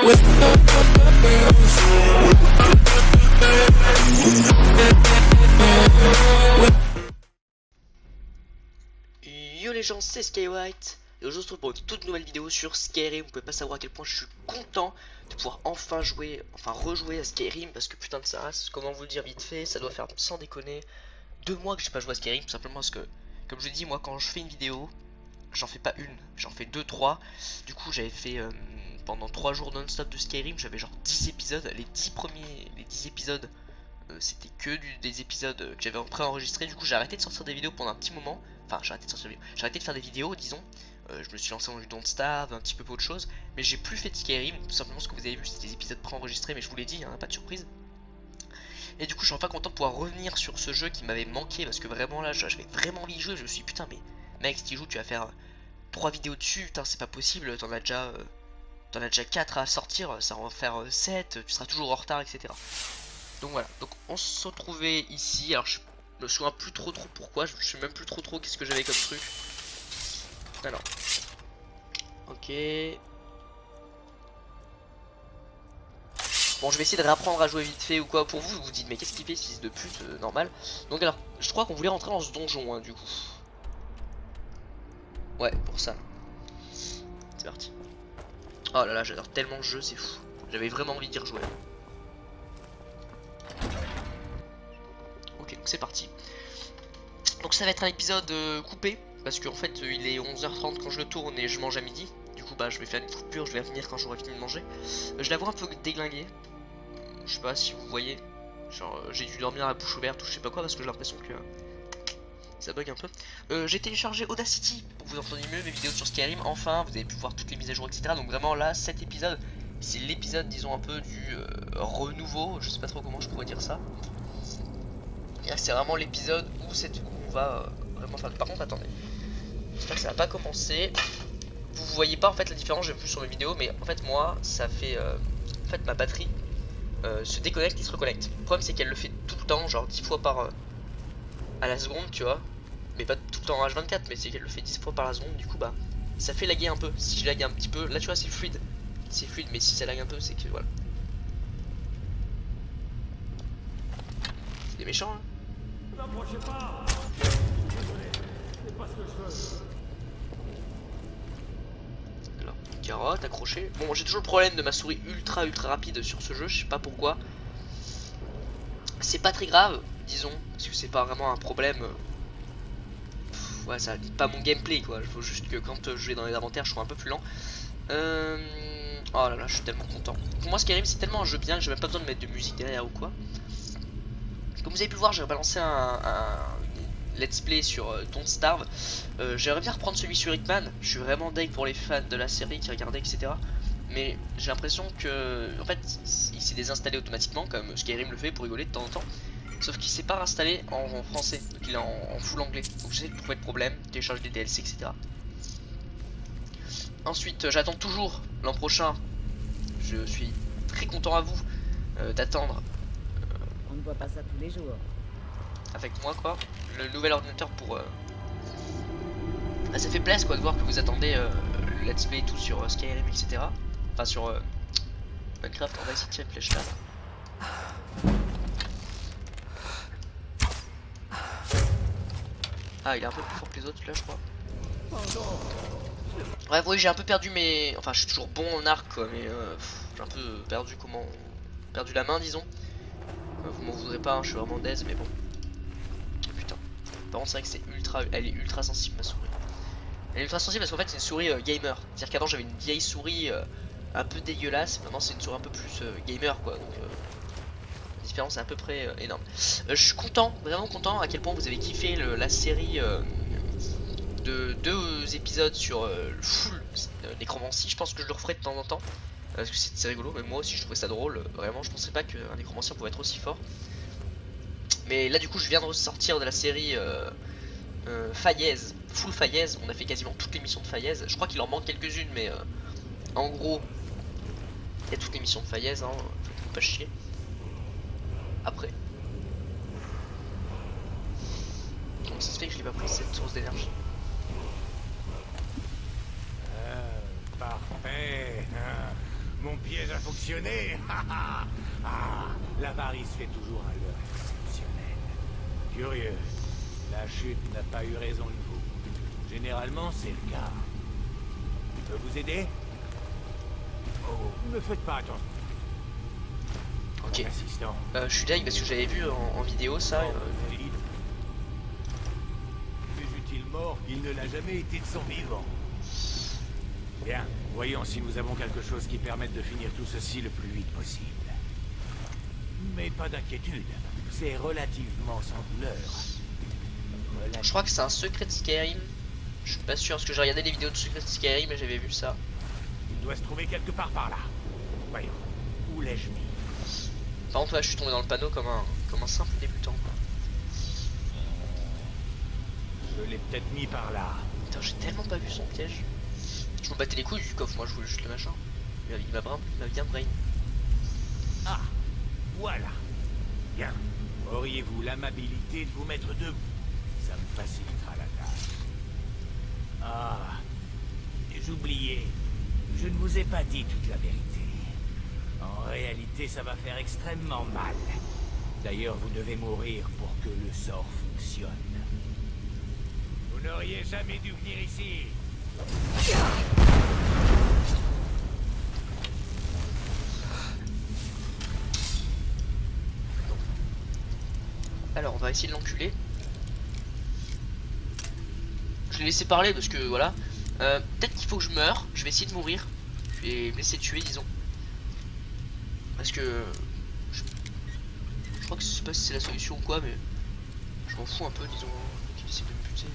Yo les gens, c'est Skywhite et aujourd'hui on se retrouve pour une toute nouvelle vidéo sur Skyrim. Vous pouvez pas savoir à quel point je suis content de pouvoir enfin rejouer à Skyrim, parce que putain de sa race, comment vous le dire vite fait, ça doit faire sans déconner 2 mois que j'ai pas joué à Skyrim, tout simplement parce que, comme je dis, moi quand je fais une vidéo, j'en fais pas une, j'en fais 2-3. Du coup j'avais fait pendant 3 jours non-stop de Skyrim, j'avais genre 10 épisodes, les 10 épisodes c'était que des épisodes que j'avais pré-enregistrés. Du coup j'ai arrêté de sortir des vidéos pendant un petit moment. Enfin j'ai arrêté de sortir des vidéos, j'ai arrêté de faire des vidéos disons. Je me suis lancé dans du Don't Starve, un petit peu autre chose. Mais j'ai plus fait de Skyrim, tout simplement ce que vous avez vu c'était des épisodes pré-enregistrés. Mais je vous l'ai dit, hein, pas de surprise. Et du coup je suis enfin content de pouvoir revenir sur ce jeu qui m'avait manqué, parce que vraiment là j'avais vraiment envie de jouer. Je me suis dit putain mais mec, si tu joues tu vas faire 3 vidéos dessus, putain c'est pas possible, t'en as déjà 4 à sortir, ça va en faire 7, tu seras toujours en retard, etc. Donc voilà, donc on se retrouvait ici. Alors je me souviens plus trop pourquoi, je sais même plus trop qu'est-ce que j'avais comme truc. Alors, ok. Bon, je vais essayer de réapprendre à jouer vite fait ou quoi. Pour vous, vous dites mais qu'est-ce qu'il fait, fils de pute, normal. Donc alors, je crois qu'on voulait rentrer dans ce donjon, hein, du coup. Ouais, pour ça. C'est parti. Oh là là, j'adore tellement le jeu, c'est fou. J'avais vraiment envie d'y rejouer. Ok, donc c'est parti. Donc ça va être un épisode coupé, parce qu'en fait il est 11h30 quand je le tourne et je mange à midi. Du coup bah je vais faire une coupure, je vais revenir quand j'aurai fini de manger. Je la vois un peu déglinguée. Je sais pas si vous voyez. Genre j'ai dû dormir à la bouche ouverte ou je sais pas quoi, parce que j'ai l'impression que ça bug un peu. J'ai téléchargé Audacity pour que vous entendiez mieux mes vidéos sur Skyrim. Enfin vous avez pu voir toutes les mises à jour, etc. Donc vraiment là cet épisode, c'est l'épisode disons un peu du renouveau. Je sais pas trop comment je pourrais dire ça. C'est vraiment l'épisode où on va vraiment faire. Par contre attendez, j'espère que ça va pas commencer. Vous voyez pas en fait la différence, j'ai vu sur mes vidéos, mais en fait moi ça fait en fait ma batterie se déconnecte et se reconnecte. Le problème c'est qu'elle le fait tout le temps, genre 10 fois par à la seconde, tu vois. Mais pas tout le temps en H24, mais c'est qu'elle le fait 10 fois par la seconde. Du coup bah ça fait laguer un peu. Si je lague un petit peu, là tu vois c'est fluide, mais si ça lag un peu c'est que voilà. C'est des méchants hein. N'approchez pas. C'est pas ce que je veux. Alors, carotte accrochée. Bon, j'ai toujours le problème de ma souris ultra rapide sur ce jeu, je sais pas pourquoi. C'est pas très grave, disons, parce que c'est pas vraiment un problème. Ouais, ça dit pas mon gameplay quoi. Il faut juste que quand je vais dans les inventaires, je sois un peu plus lent. Oh là là, je suis tellement content. Pour moi, Skyrim, c'est tellement un jeu bien que j'ai même pas besoin de mettre de musique derrière ou quoi. Comme vous avez pu le voir, j'ai balancé un let's play sur Don't Starve. J'aimerais bien reprendre celui sur Hitman. Je suis vraiment deg pour les fans de la série qui regardaient, etc. Mais j'ai l'impression que, en fait, il s'est désinstallé automatiquement, comme Skyrim le fait pour rigoler de temps en temps. Sauf qu'il s'est pas installé en français, donc il est en full anglais. Donc j'essaie de trouver le problème, télécharger des DLC, etc. Ensuite, j'attends toujours l'an prochain. Je suis très content à vous d'attendre. On ne voit pas ça tous les jours. Avec moi quoi, le nouvel ordinateur pour ça fait plaisir quoi de voir que vous attendez le let's play et tout sur Skyrim, etc. Enfin sur Minecraft. On va essayer de tirer une flèche là. Ah il est un peu plus fort que les autres là je crois. Ouais vous voyez j'ai un peu perdu mes... Enfin je suis toujours bon en arc quoi, mais j'ai un peu perdu la main disons. Vous m'en voudrez pas hein, je suis vraiment dead mais bon. Par contre c'est vrai que elle est ultra sensible ma souris. Elle est ultra sensible parce qu'en fait c'est une souris gamer. C'est-à-dire qu'avant j'avais une vieille souris un peu dégueulasse. Maintenant c'est une souris un peu plus gamer quoi. Donc la différence est à peu près énorme. Je suis content, vraiment content à quel point vous avez kiffé la série de 2 épisodes sur le full nécromancie. Je pense que je le referai de temps en temps. Parce que c'est rigolo, mais moi aussi je trouvais ça drôle. Vraiment je pensais pas qu'un nécromancien pouvait être aussi fort. Mais là du coup je viens de ressortir de la série Fayez, full Fayez. On a fait quasiment toutes les missions de Fayez. Je crois qu'il en manque quelques-unes mais en gros il y a toutes les missions de Fayez hein, faut pas chier. Après comment ça se fait que je l'ai pas pris cette source d'énergie? Parfait. Mon piège a fonctionné. L'avarice fait toujours un leurre exceptionnel. Curieux. La chute n'a pas eu raison de vous. Généralement, c'est le cas. Je peux vous aider? Oh, ne faites pas attention. Ok. Assistant. Je suis deg parce que j'avais vu en vidéo ça. Plus utile mort, il ne l'a jamais été de son vivant. Bien, voyons si nous avons quelque chose qui permette de finir tout ceci le plus vite possible. Mais pas d'inquiétude, c'est relativement sans douleur. Je crois que c'est un secret de Skyrim. Je suis pas sûr parce que j'ai regardé les vidéos de secret de Skyrim et j'avais vu ça. Il doit se trouver quelque part par là. Voyons, où l'ai-je mis? Par contre là je suis tombé dans le panneau comme un simple débutant quoi. Je l'ai peut-être mis par là. Putain j'ai tellement pas vu son piège. Je me battais les couilles du coffre, moi je voulais juste le machin. Il m'a bien brain. Ah, voilà. Bien. Auriez-vous l'amabilité de vous mettre debout? Ça me facilitera la tâche. Ah, j'oubliais. Je ne vous ai pas dit toute la vérité. En réalité, ça va faire extrêmement mal. D'ailleurs, vous devez mourir pour que le sort fonctionne. Vous n'auriez jamais dû venir ici. Alors on va essayer de l'enculer. Je l'ai laissé parler parce que voilà. Peut-être qu'il faut que je meure. Je vais essayer de mourir. Je vais me laisser tuer disons. Parce que je crois que je sais pas si c'est la solution ou quoi mais je m'en fous un peu disons qu'il essaie de me buter.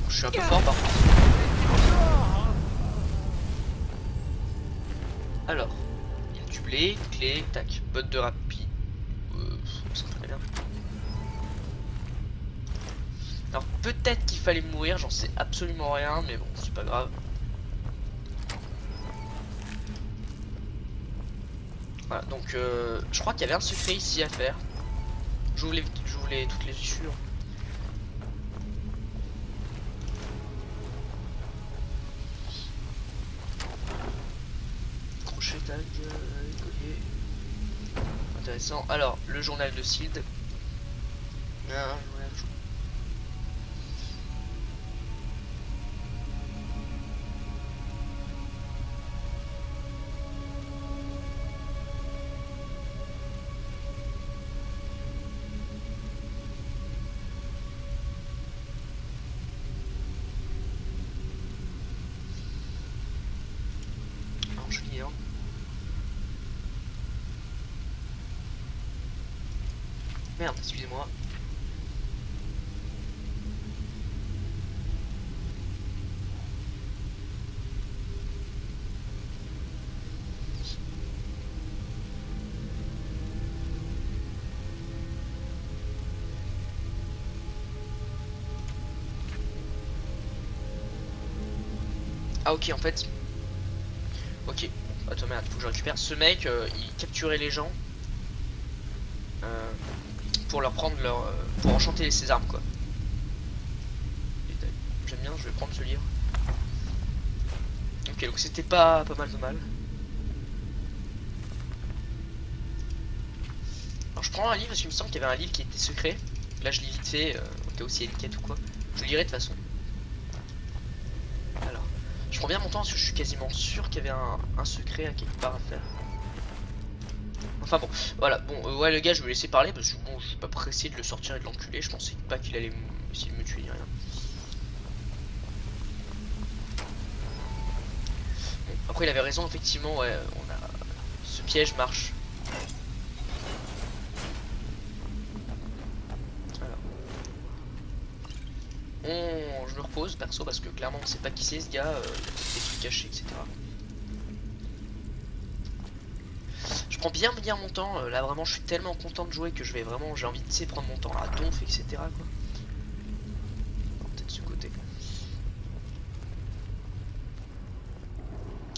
Je suis un peu fort par contre. Alors, il y a du blé, clé, tac, botte de rapide. Ça très bien. Alors peut-être qu'il fallait mourir, j'en sais absolument rien, mais bon, c'est pas grave. Voilà, donc je crois qu'il y avait un secret ici à faire. J'ouvre toutes les fissures. Crochet, tag, collier. Intéressant. Alors, le journal de Sild. Merde, excusez-moi. Ah ok en fait. Ok. Attends merde, faut que je récupère. Ce mec, il capturait les gens. Pour leur prendre leur... pour enchanter ses armes quoi. J'aime bien, je vais prendre ce livre. Ok donc c'était pas mal de mal. Alors je prends un livre parce qu'il me semble qu'il y avait un livre qui était secret. Là je lis vite fait, au cas où s'il y a une quête ou quoi. Je le lirai de toute façon. Alors, je prends bien mon temps parce que je suis quasiment sûr qu'il y avait un secret à quelque part à faire. Enfin bon, voilà, bon, ouais le gars je vais laisser parler parce que bon, je suis pas pressé de le sortir et de l'enculer, je pensais pas qu'il allait essayer de me tuer ni rien. Bon, après il avait raison, effectivement, ouais, ce piège marche. Alors. Je me repose perso parce que clairement on sait pas qui c'est ce gars, il a des trucs cachés, etc. Je prends bien mon temps, là vraiment je suis tellement content de jouer que je vais vraiment, j'ai envie de prendre mon temps à donf etc quoi. Peut-être ce côté.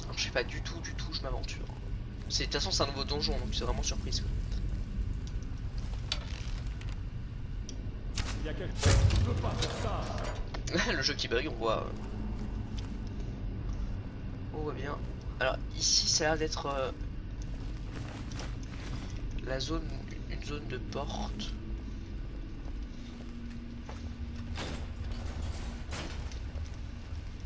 Alors je sais pas du tout, je m'aventure. De toute façon c'est un nouveau donjon donc c'est vraiment surprise quoi. y a quelque chose. Tu peux pas faire ça. Le jeu qui bug, on voit. On voit bien. Alors ici ça a l'air d'être la zone, une zone de porte.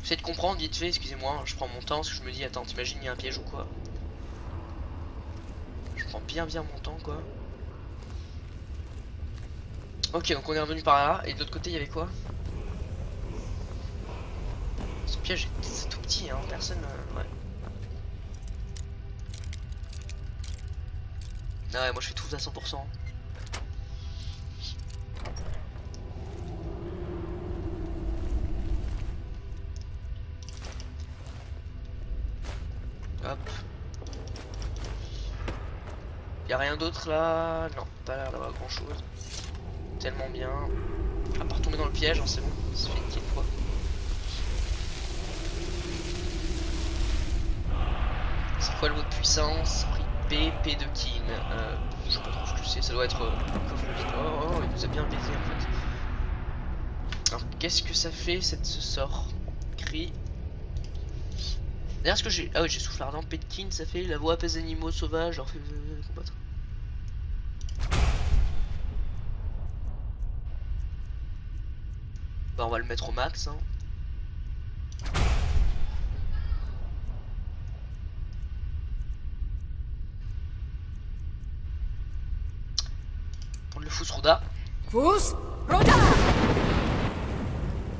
J'essaie de comprendre vite fait, excusez-moi, je prends mon temps parce que je me dis attends, t'imagines il y a un piège ou quoi. Je prends bien mon temps quoi. Ok, donc on est revenu par là, et de l'autre côté il y avait quoi? Ce piège c'est tout petit hein, personne... ouais. Ah ouais, moi je fais tout à 100%. Hop. Y'a rien d'autre là? Non, pas l'air d'avoir grand chose. Tellement bien. À part tomber dans le piège, hein, c'est bon, ça fait une petite fois. C'est quoi le mot de puissance? P de Kin. Je sais pas trop ce que c'est, ça doit être coffre vide. Oh, il nous a bien baisé en fait. Alors qu'est-ce que ça fait ce sort? Cri. D'ailleurs, ce que j'ai. Ah oui, j'ai souffle ardent, Petkin, ça fait la voix apaise animaux sauvages, leur fait combattre. Bah, on va le mettre au max. Hein. Prendre le Fusroda. Fusroda.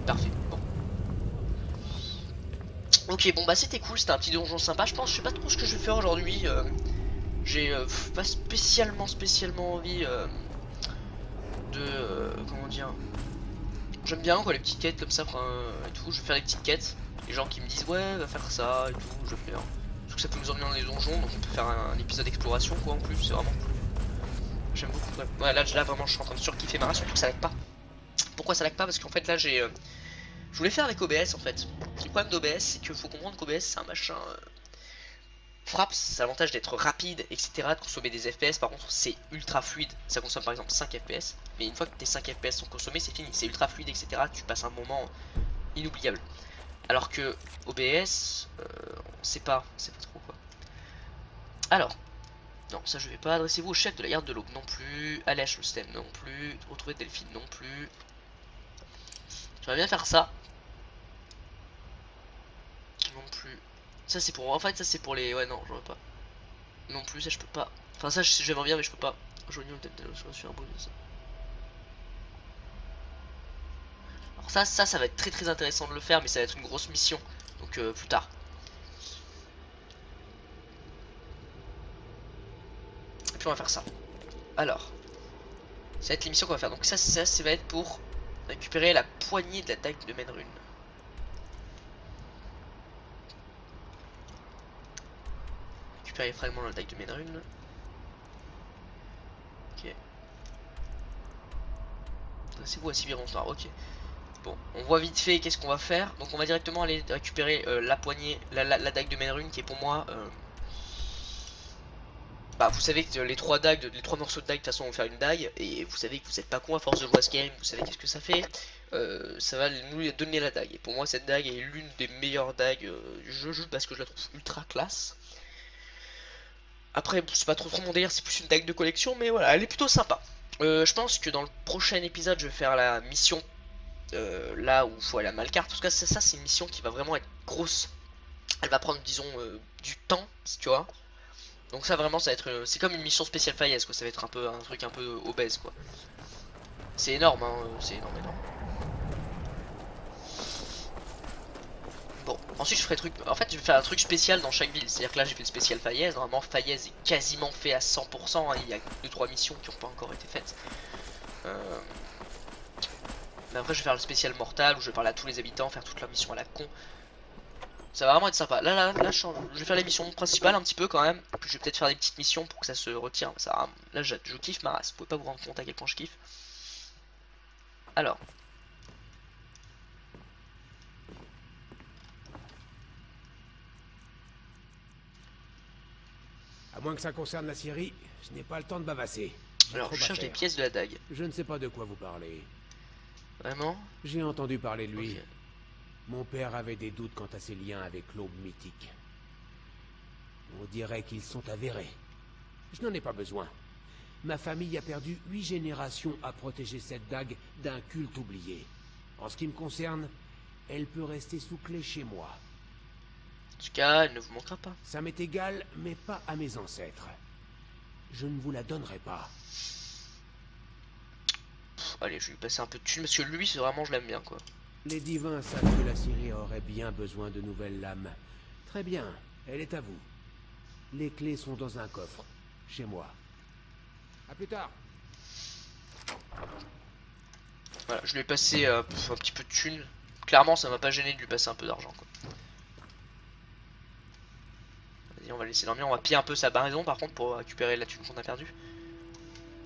Parfait. Bon. Ok, bon bah c'était cool, c'était un petit donjon sympa. Je sais pas trop ce que je vais faire aujourd'hui. J'ai pas spécialement envie de comment dire. J'aime bien quoi les petites quêtes comme ça et tout. Je vais faire des petites quêtes. Les gens qui me disent ouais va faire ça et tout, je vais faire. Parce que ça peut nous emmener dans les donjons, donc on peut faire un épisode d'exploration quoi en plus, c'est vraiment cool. J'aime beaucoup. Ouais, là vraiment je suis en train de surkiffer ma race, surtout que ça lag pas. Pourquoi ça lag pas? Parce qu'en fait là j'ai je voulais faire avec OBS en fait. Le problème d'OBS c'est qu'il faut comprendre qu'OBS c'est un machin frappe, c'est l'avantage d'être rapide, etc. De consommer des FPS, par contre c'est ultra fluide. Ça consomme par exemple 5 FPS, mais une fois que tes 5 FPS sont consommés, c'est fini, c'est ultra fluide, etc. Tu passes un moment inoubliable. Alors que OBS, on sait pas trop quoi. Alors, non, ça je vais pas. Adressez-vous au chef de la garde de l'Aube non plus. Alèche le système non plus. Retrouver Delphine non plus. J'aimerais bien faire ça. Non plus. Ça c'est pour. En fait, ça c'est pour les. Ouais, non, j'en veux pas. Non plus, ça je peux pas. Enfin, ça j'aimerais bien, mais je peux pas. Joignons le tête de l'eau sur un bonus. Alors, ça va être très intéressant de le faire, mais ça va être une grosse mission. Donc, plus tard. Et puis on va faire ça. Alors, ça va être l'émission qu'on va faire. Donc ça va être pour récupérer la poignée de la dague de Menrune. Récupérer les fragments de la dague de Menrune. Ok. C'est vous à Sibiron Noir. Ok. Bon, on voit vite fait qu'est-ce qu'on va faire. Donc on va directement aller récupérer la poignée, la dague de Menrune qui est pour moi. Bah vous savez que les trois morceaux de dague de toute façon vont faire une dague. Et vous savez que vous êtes pas con à force de jouer à Skyrim, vous savez qu'est-ce que ça fait. Ça va nous donner la dague. Et pour moi cette dague est l'une des meilleures dagues du jeu parce que je la trouve ultra classe. Après c'est pas trop mon délire, c'est plus une dague de collection, mais voilà, elle est plutôt sympa. Je pense que dans le prochain épisode je vais faire la mission là où il faut aller à Malkart. Parce que ça c'est une mission qui va vraiment être grosse. Elle va prendre disons du temps, si tu vois. Donc ça vraiment ça va être c'est comme une mission spéciale Fayez quoi, ça va être un truc un peu obèse quoi. C'est énorme hein, c'est énorme. Bon, ensuite je ferai truc. En fait je vais faire un truc spécial dans chaque ville. C'est à dire que là j'ai fait le spécial Fayez. Normalement Fayez est quasiment fait à 100% hein. Il y a 2-3 missions qui n'ont pas encore été faites. Mais après je vais faire le spécial Mortal où je vais parler à tous les habitants, faire toute leur mission à la con. Ça va vraiment être sympa. Là je vais faire les missions principales un petit peu quand même. Puis je vais peut-être faire des petites missions pour que ça se retire. Ça, là je kiffe ma race. Vous pouvez pas vous rendre compte à quel point je kiffe. Alors. À moins que ça concerne la Syrie, je n'ai pas le temps de bavasser. Alors je cherche des pièces de la dague. Je ne sais pas de quoi vous parlez. Vraiment? J'ai entendu parler de lui. Ok. Mon père avait des doutes quant à ses liens avec l'aube mythique. On dirait qu'ils sont avérés. Je n'en ai pas besoin. Ma famille a perdu 8 générations à protéger cette dague d'un culte oublié. En ce qui me concerne, elle peut rester sous clé chez moi. En tout cas, elle ne vous manquera pas. Ça m'est égal, mais pas à mes ancêtres. Je ne vous la donnerai pas. Allez, je vais lui passer un peu de thune parce que lui, c'est vraiment, je l'aime bien quoi. Les divins savent que la Syrie aurait bien besoin de nouvelles lames. Très bien, elle est à vous. Les clés sont dans un coffre, chez moi. À plus tard. Voilà, je lui ai passé un petit peu de thune. Clairement, ça m'a pas gêné de lui passer un peu d'argent quoi. Vas-y, on va laisser dormir. On va piller un peu sa maison par contre pour récupérer la thune qu'on a perdue.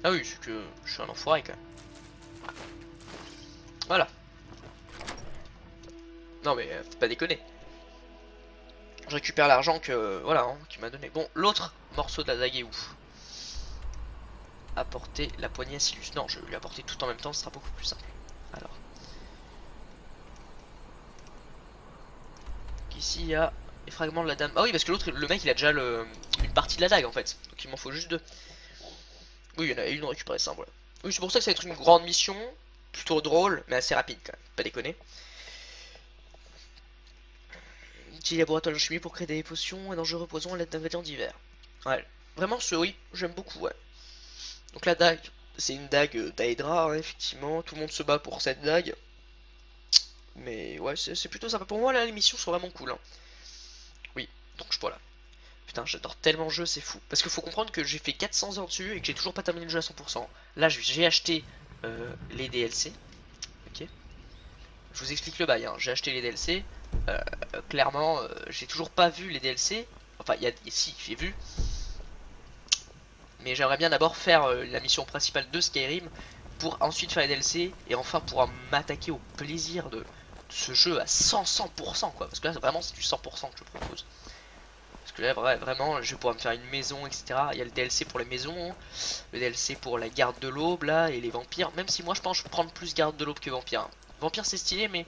Ah oui, c'est que je suis un enfoiré quand même. Voilà. Non mais faut pas déconner. Je récupère l'argent que voilà hein, qu'il m'a donné. Bon, l'autre morceau de la dague est où? Apporter la poignée à Silus. Non, je vais lui apporter tout en même temps, ce sera beaucoup plus simple. Alors. Ici il y a les fragments de la dame. Ah oui, parce que l'autre, le mec il a déjà une partie de la dague en fait. Donc il m'en faut juste deux. Oui, il y en a une récupérée simple. Voilà. Oui, c'est pour ça que ça va être une grande mission. Plutôt drôle, mais assez rapide quand même. Pas déconner. Petit laboratoire de chimie pour créer des potions et dangereux poisons à l'aide d'ingrédients divers. Ouais. Vraiment, oui, j'aime beaucoup, ouais. Donc la dague, c'est une dague d'Aedra, hein, effectivement. Tout le monde se bat pour cette dague. Mais ouais, c'est plutôt sympa. Pour moi, là, les missions sont vraiment cool. Hein. Oui, donc voilà. Putain, j'adore tellement le jeu, c'est fou. Parce qu'il faut comprendre que j'ai fait 400 heures dessus et que j'ai toujours pas terminé le jeu à 100%. Là, j'ai acheté les DLC. Ok. Je vous explique le bail. Hein. J'ai acheté les DLC. Clairement, j'ai toujours pas vu les DLC. Enfin, si, j'ai vu. Mais j'aimerais bien d'abord faire la mission principale de Skyrim pour ensuite faire les DLC et enfin pouvoir m'attaquer au plaisir de ce jeu à 100% quoi. Parce que là, vraiment, c'est du 100% que je propose. Parce que là, vraiment, je vais pouvoir me faire une maison, etc. Il y a le DLC pour les maisons, le DLC pour la garde de l'aube là et les vampires. Même si moi, je pense que je vais prendre plus garde de l'aube que vampire. Vampire, c'est stylé, mais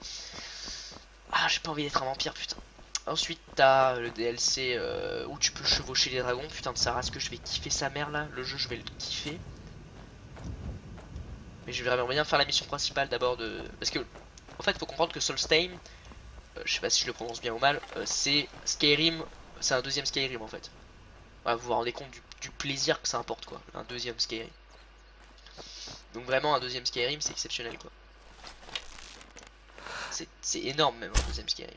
ah, j'ai pas envie d'être un vampire, putain. Ensuite, t'as le DLC où tu peux chevaucher les dragons. Putain de sa race, que je vais kiffer sa mère là. Le jeu, je vais le kiffer. Mais je vais vraiment bien faire la mission principale d'abord de. Parce que, en fait, faut comprendre que Solstheim, je sais pas si je le prononce bien ou mal, c'est Skyrim, c'est un deuxième Skyrim en fait. Ouais, vous vous rendez compte du plaisir que ça importe quoi, un deuxième Skyrim. Donc, vraiment, un deuxième Skyrim, c'est exceptionnel quoi. C'est énorme même un deuxième Skyrim.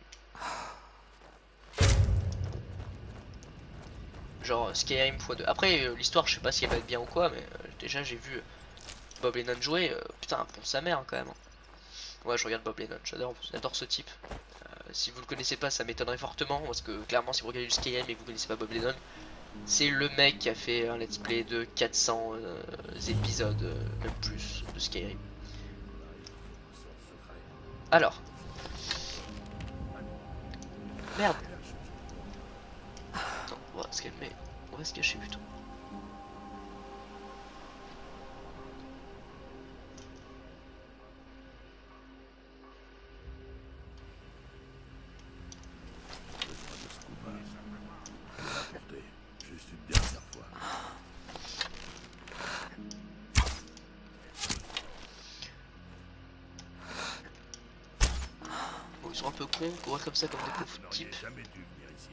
Genre Skyrim x2. Après l'histoire je sais pas si elle va être bien ou quoi, mais déjà j'ai vu Bob Lennon jouer, putain pour sa mère hein, quand même. Ouais, je regarde Bob Lennon, j'adore ce type. Si vous le connaissez pas, ça m'étonnerait fortement parce que clairement si vous regardez du Skyrim et que vous connaissez pas Bob Lennon, c'est le mec qui a fait un let's play de 400 épisodes, même plus, de Skyrim. Alors. Merde. Attends, on va se calmer. On va se cacher plutôt. Juste une dernière fois. Bon, ils sont un peu cons, courir comme ça comme des pauvres types. Jamais dû venir ici.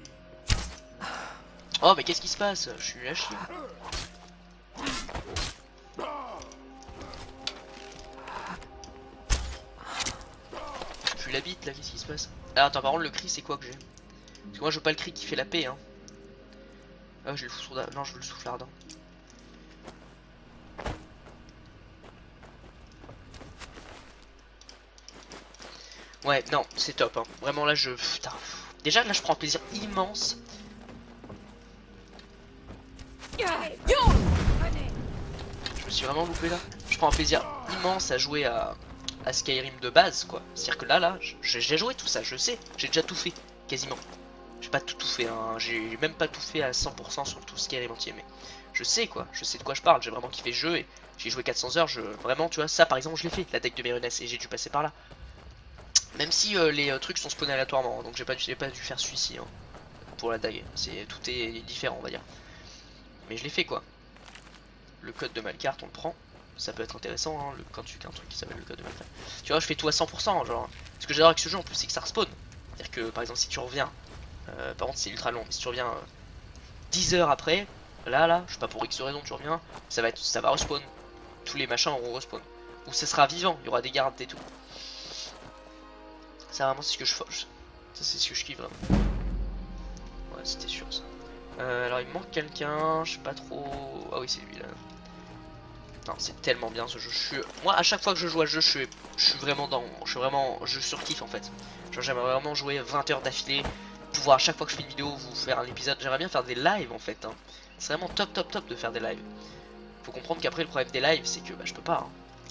Oh mais qu'est-ce qui se passe? Je suis à chier. Je pue la bite là, qu'est-ce qui se passe? Ah attends, par contre le cri c'est quoi que j'ai? Parce que moi je veux pas le cri qui fait la paix hein. Ah j'ai le souffle ardent. Non, je veux le souffle ardent. Ouais non c'est top hein. Vraiment là je... Putain. Déjà là je prends un plaisir immense. Je me suis vraiment loupé là. Je prends un plaisir immense à jouer à Skyrim de base quoi. C'est-à-dire que là j'ai joué tout ça, je sais. J'ai déjà tout fait, quasiment. J'ai pas tout fait hein. J'ai même pas tout fait à 100% sur tout Skyrim entier, mais je sais quoi, je sais de quoi je parle, j'ai vraiment kiffé le jeu et j'ai joué 400 heures, vraiment tu vois, ça par exemple je l'ai fait, la deck de Mérunas et j'ai dû passer par là. Même si les trucs sont spawnés aléatoirement, donc j'ai pas dû faire celui-ci hein, pour la dague, tout est différent on va dire. Mais je l'ai fait quoi. Le code de Malcart on le prend, ça peut être intéressant hein, quand tu fais un truc qui s'appelle le code de Malcart. Tu vois je fais tout à 100% genre, ce que j'adore avec ce jeu en plus c'est que ça respawn. C'est-à-dire que par exemple si tu reviens, par contre c'est ultra long, mais si tu reviens 10 heures après, là, je sais pas pour X raison tu reviens, ça va respawn. Tous les machins auront respawn. Ou ça sera vivant, il y aura des gardes et tout. Ça vraiment c'est ce que je forge. Ça c'est ce que je kiffe vraiment. Ouais c'était sûr ça. Alors il me manque quelqu'un, je sais pas trop. Ah oui c'est lui là. Non c'est tellement bien ce jeu. Moi à chaque fois que je joue à ce jeu je suis vraiment dans. Je surkiffe en fait. Genre j'aimerais vraiment jouer 20 heures d'affilée. Pouvoir à chaque fois que je fais une vidéo vous faire un épisode. J'aimerais bien faire des lives en fait hein. C'est vraiment top de faire des lives. Faut comprendre qu'après le problème des lives c'est que bah, je peux pas hein.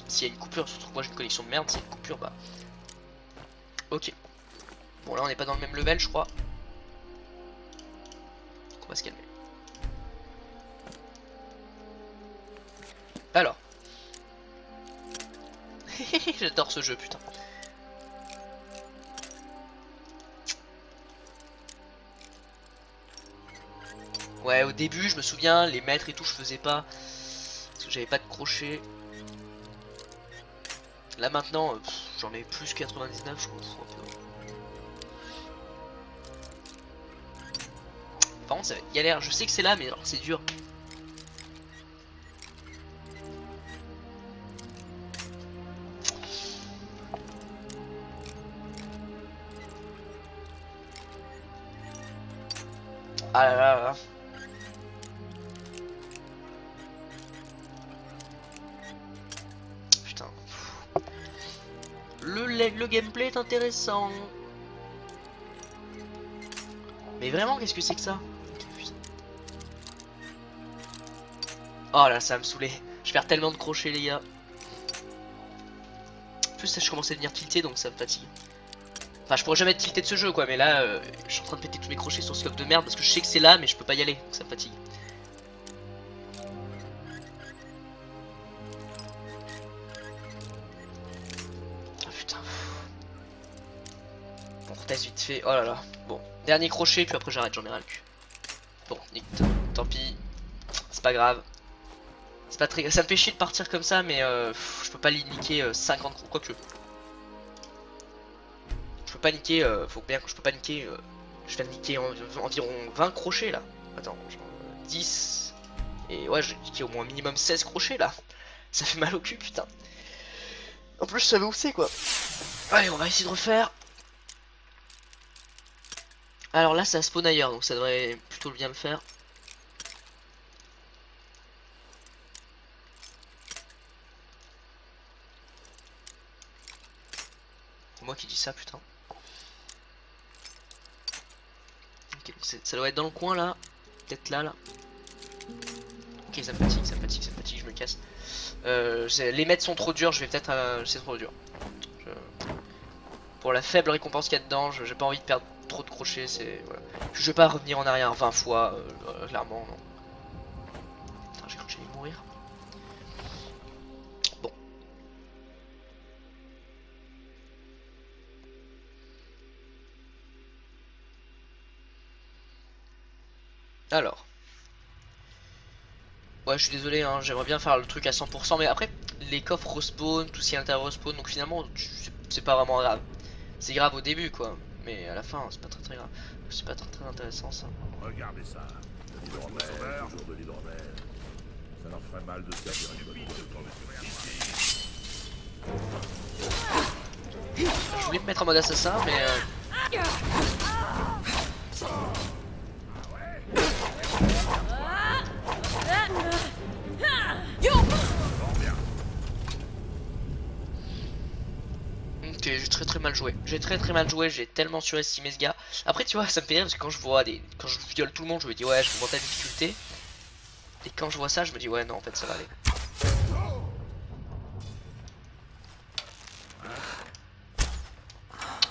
S'il y a une coupure, surtout que moi j'ai une connexion de merde, s'il y a une coupure bah. Ok. Bon là on n'est pas dans le même level je crois. Donc on va se calmer. Alors. J'adore ce jeu putain. Ouais au début je me souviens les maîtres et tout je faisais pas. Parce que j'avais pas de crochet. Là maintenant j'en ai plus 99 je m'en fous un peu. Par contre ça va être galère, je sais que c'est là mais alors c'est dur. Ah là là là. Putain. Le gameplay est intéressant. Mais vraiment, qu'est-ce que c'est que ça? Oh là, ça va me saouler. Je perds tellement de crochets, les gars. En plus, je commence à devenir tilté, donc ça me fatigue. Enfin, je pourrais jamais être tilté de ce jeu, quoi. Mais là, je suis en train de péter tous mes crochets sur ce coffre de merde parce que je sais que c'est là, mais je peux pas y aller, donc ça me fatigue. Ah putain. Bon, on reteste vite fait. Oh là là. Bon, dernier crochet, puis après j'arrête, j'en ai ras le cul. Bon, tant pis. C'est pas grave. C'est pas très... Ça me fait chier de partir comme ça, mais je peux pas niquer 50 crochets. Quoique. Je peux pas niquer, faut bien que je peux pas niquer. Je vais niquer environ 20 crochets là. Attends, genre 10. Et ouais, j'ai niqué au moins minimum 16 crochets là. Ça fait mal au cul, putain. En plus, je savais où c'est quoi. Allez, on va essayer de refaire. Alors là, ça spawn ailleurs, donc ça devrait plutôt bien le faire. C'est moi qui dis ça, putain. Ok, ça doit être dans le coin là. Peut-être là, là. Ok, ça me fatigue, je me casse. Les mètres sont trop durs, je vais peut-être... c'est trop dur. Pour la faible récompense qu'il y a dedans, j'ai pas envie de perdre trop de crochets, c'est... Voilà. Je vais pas revenir en arrière 20 fois, clairement, non. Putain, j'ai cru que j'allais mourir. Bon. Alors. Ouais, je suis désolé, hein, j'aimerais bien faire le truc à 100%, mais après, les coffres respawn, tout ce qui est à l'intérieur respawn, donc finalement, c'est pas vraiment grave. C'est grave au début, quoi, mais à la fin, c'est pas très grave. C'est pas très intéressant, ça. Regardez ça. De l'hydromel, toujours de l'hydromel. Ça leur ferait mal de se servir une bonne Je voulais me mettre en mode assassin, mais... Ok, j'ai très mal joué. J'ai très mal joué, j'ai tellement surestimé ce gars. Après, tu vois, ça me fait rire parce que quand je vois quand je viole tout le monde, je me dis ouais, je vais monter la difficulté. Et quand je vois ça, je me dis ouais, non, en fait, ça va aller.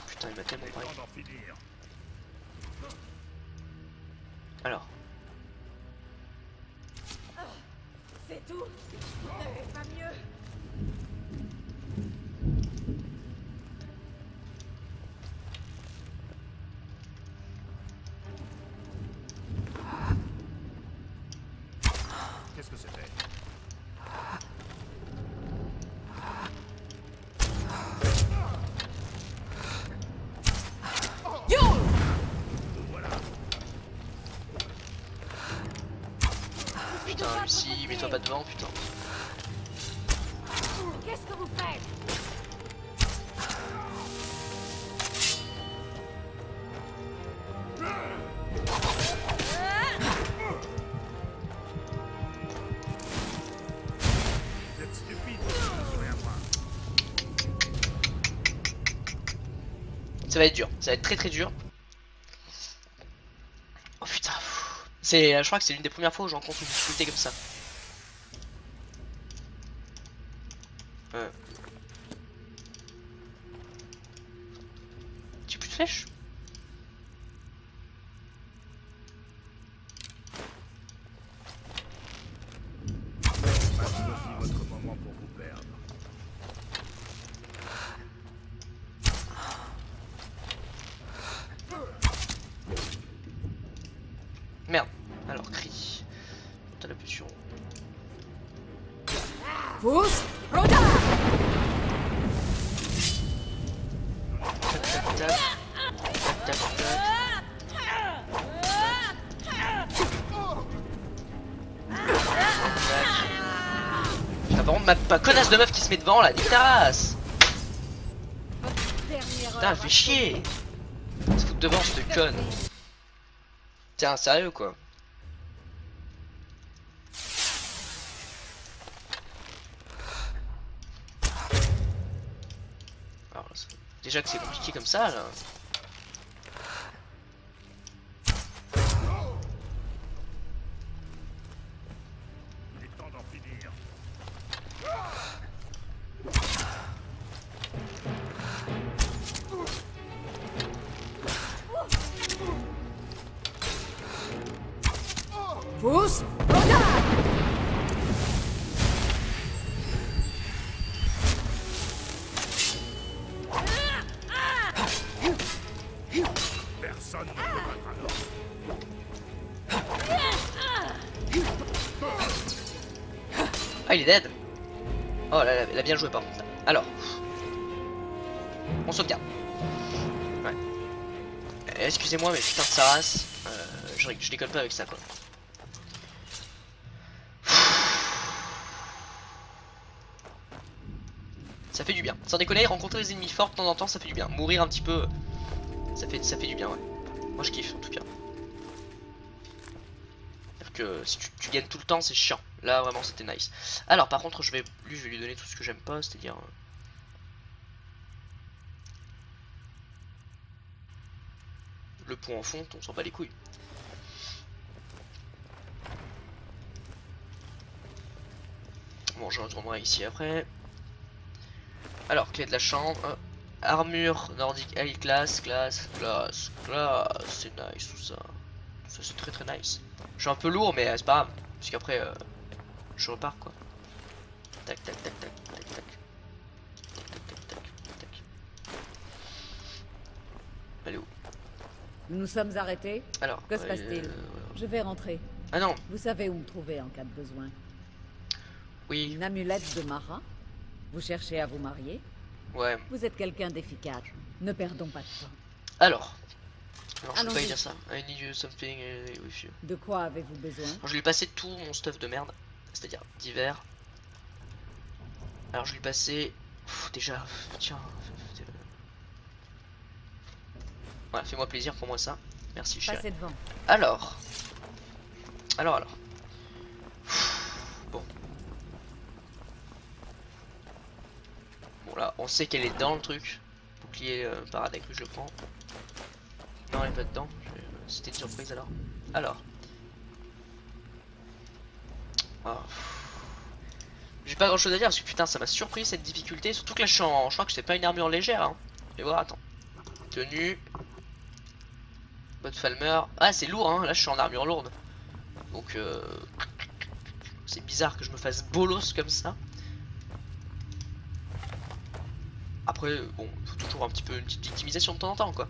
Putain, il m'a tellement parlé. Alors. C'est tout. Pas mieux. Qu'est-ce que c'était? Putain, Lucie, mets-toi pas devant, putain. Qu'est-ce que vous faites? Vous êtes stupide, vous ne rien voir. Ça va être dur, ça va être très très dur. Oh putain, je crois que c'est l'une des premières fois où je rencontre une difficulté comme ça. J'ai plus de flèches? Maintenant aussi votre moment pour vous perdre. Merde, alors cri. T'as la potion. Pousse, Roda. Tac tac tac. Tac tac tac. Putain, par contre, ma connasse de meuf qui se met devant là, nique ta race. Putain, elle fait chier. Elle se fout devant cette conne. Tiens, sérieux quoi. Alors, déjà que c'est compliqué comme ça là. Il est temps d'en finir. Pousse, Roda. Personne ne peut battre un homme. Ah, il est dead. Oh là là, elle a bien joué par contre. Alors, on sauvegarde. Ouais. Excusez-moi, mais putain de sa race, je déconne pas avec ça quoi. Ça fait du bien. Sans déconner, rencontrer des ennemis forts de temps en temps, ça fait du bien. Mourir un petit peu, ça fait du bien, ouais. Moi je kiffe en tout cas. C'est-à-dire que si tu gagnes tout le temps, c'est chiant. Là vraiment c'était nice. Alors par contre, je vais lui donner tout ce que j'aime pas, c'est-à-dire le pont en fonte, on s'en bat les couilles. Bon, je retournerai ici après. Alors, clé de la chambre. Armure nordique high class, classe, c'est nice tout ça. Tout ça c'est très très nice. Je suis un peu lourd mais c'est pas grave. Parce qu'après je repars quoi. Tac tac tac tac tac tac. Tac tac tac tac. Elle est où? Nous nous sommes arrêtés. Alors. Que se passe-t-il? Je vais rentrer. Ah non. Vous savez où me trouver en cas de besoin. Oui. Une amulette de Mara. Vous cherchez à vous marier. Ouais. Vous êtes quelqu'un d'efficace. Ne perdons pas de temps. Alors je peux pas Allons-y. dire ça. I need you something with you. De quoi avez-vous besoin? Alors, je lui ai passé tout mon stuff de merde. C'est-à-dire divers. Alors je lui ai passé. Déjà. Tiens. Voilà, fais-moi plaisir, pour moi ça. Merci chérie. Passez devant. Alors. Bon. Bon là, on sait qu'elle est dans le truc. Bouclier paradacrus, je le prends. Non, elle est pas dedans. C'était une surprise alors. Alors. Oh. J'ai pas grand chose à dire parce que putain, ça m'a surpris cette difficulté. Surtout que là, je crois que c'est pas une armure légère. Hein. Et voir, attends. Tenue. Botte Falmer. Ah, c'est lourd, hein. Là, je suis en armure lourde. Donc, c'est c'est bizarre que je me fasse bolos comme ça. Après, bon, il faut toujours un petit peu une petite victimisation de temps en temps, quoi.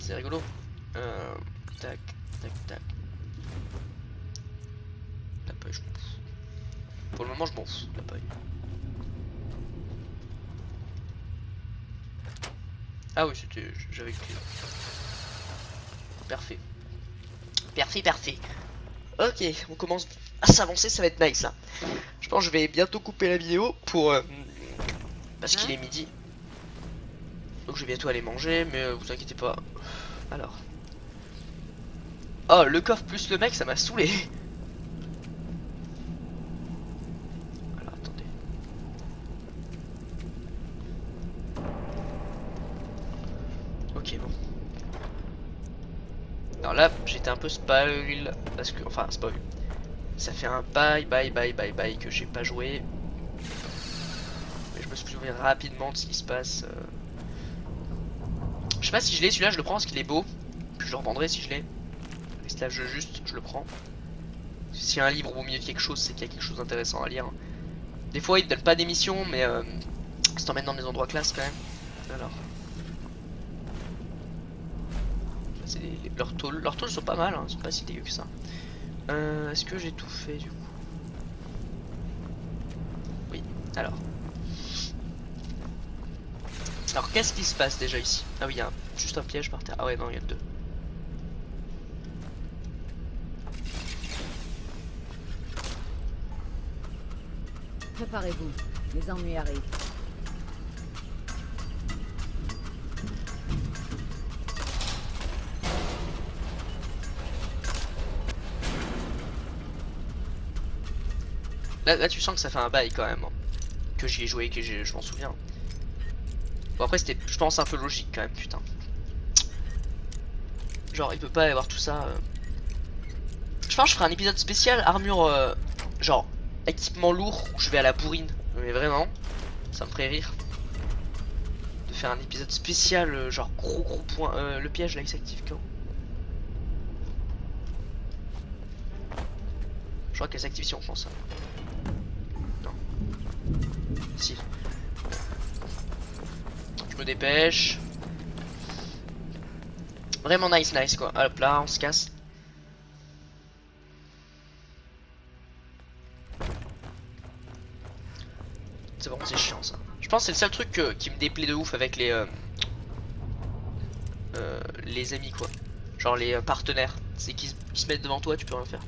C'est rigolo. Tac, tac, tac. La paille, je m'en fous. Pour le moment, je m'en fous, la paille. Ah oui, c'était... j'avais clé. Parfait. Parfait, parfait. Ok, on commence à s'avancer, ça va être nice là. Je pense que je vais bientôt couper la vidéo pour... parce qu'il est midi. Donc je vais bientôt aller manger, mais vous inquiétez pas. Alors. Oh, le coffre plus le mec, ça m'a saoulé. Alors, attendez. Ok, bon. Alors là, j'étais un peu spoil, parce que... Enfin, spoil. Ça fait un bail que j'ai pas joué. Mais je me souviens rapidement de ce qui se passe. Je sais pas si je l'ai, celui-là je le prends parce qu'il est beau. Puis je le revendrai si je l'ai. Esclave juste, je le prends. Si un livre vaut mieux quelque chose, c'est qu'il y a quelque chose d'intéressant à lire. Des fois ils te donnent pas d'émission, mais ça t'emmène dans des endroits classe quand même. Alors. C'est leurs tôles sont pas mal, hein, ils sont pas si dégueux que ça. Est-ce que j'ai tout fait du coup? Oui, alors. Alors qu'est-ce qui se passe déjà ici? Ah oui, il y a juste un piège par terre. Ah ouais, non, il y a deux. Préparez-vous, les ennuis arrivent. Là tu sens que ça fait un bail quand même, hein. Que j'y ai joué, que je m'en souviens. Bon après c'était, je pense, un peu logique quand même, putain. Genre il peut pas y avoir tout ça. Je pense que je ferai un épisode spécial armure, genre équipement lourd, où je vais à la bourrine. Mais vraiment, ça me ferait rire. De faire un épisode spécial, genre gros point. Le piège là il s'active quand? Je crois qu'elle s'active si on pense ça. Non. Si. Je me dépêche. Vraiment nice quoi. Hop là, on se casse. C'est bon, c'est chiant ça. Je pense que c'est le seul truc qui me déplaît de ouf avec les amis quoi. Genre les partenaires. C'est qu'ils se mettent devant toi, tu peux rien faire.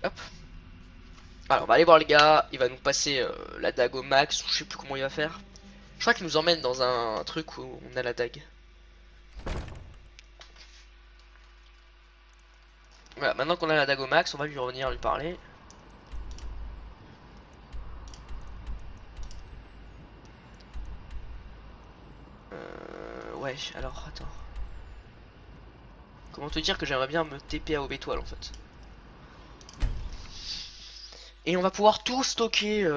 Hop. Alors on va aller voir le gars. Il va nous passer la dague au max. Ou je sais plus comment il va faire. Je crois qu'il nous emmène dans un truc où on a la dague. Voilà, maintenant qu'on a la dague au max, on va lui revenir lui parler. Ouais, alors attends. Comment te dire que j'aimerais bien me TP à Aube Étoile en fait. Et on va pouvoir tout stocker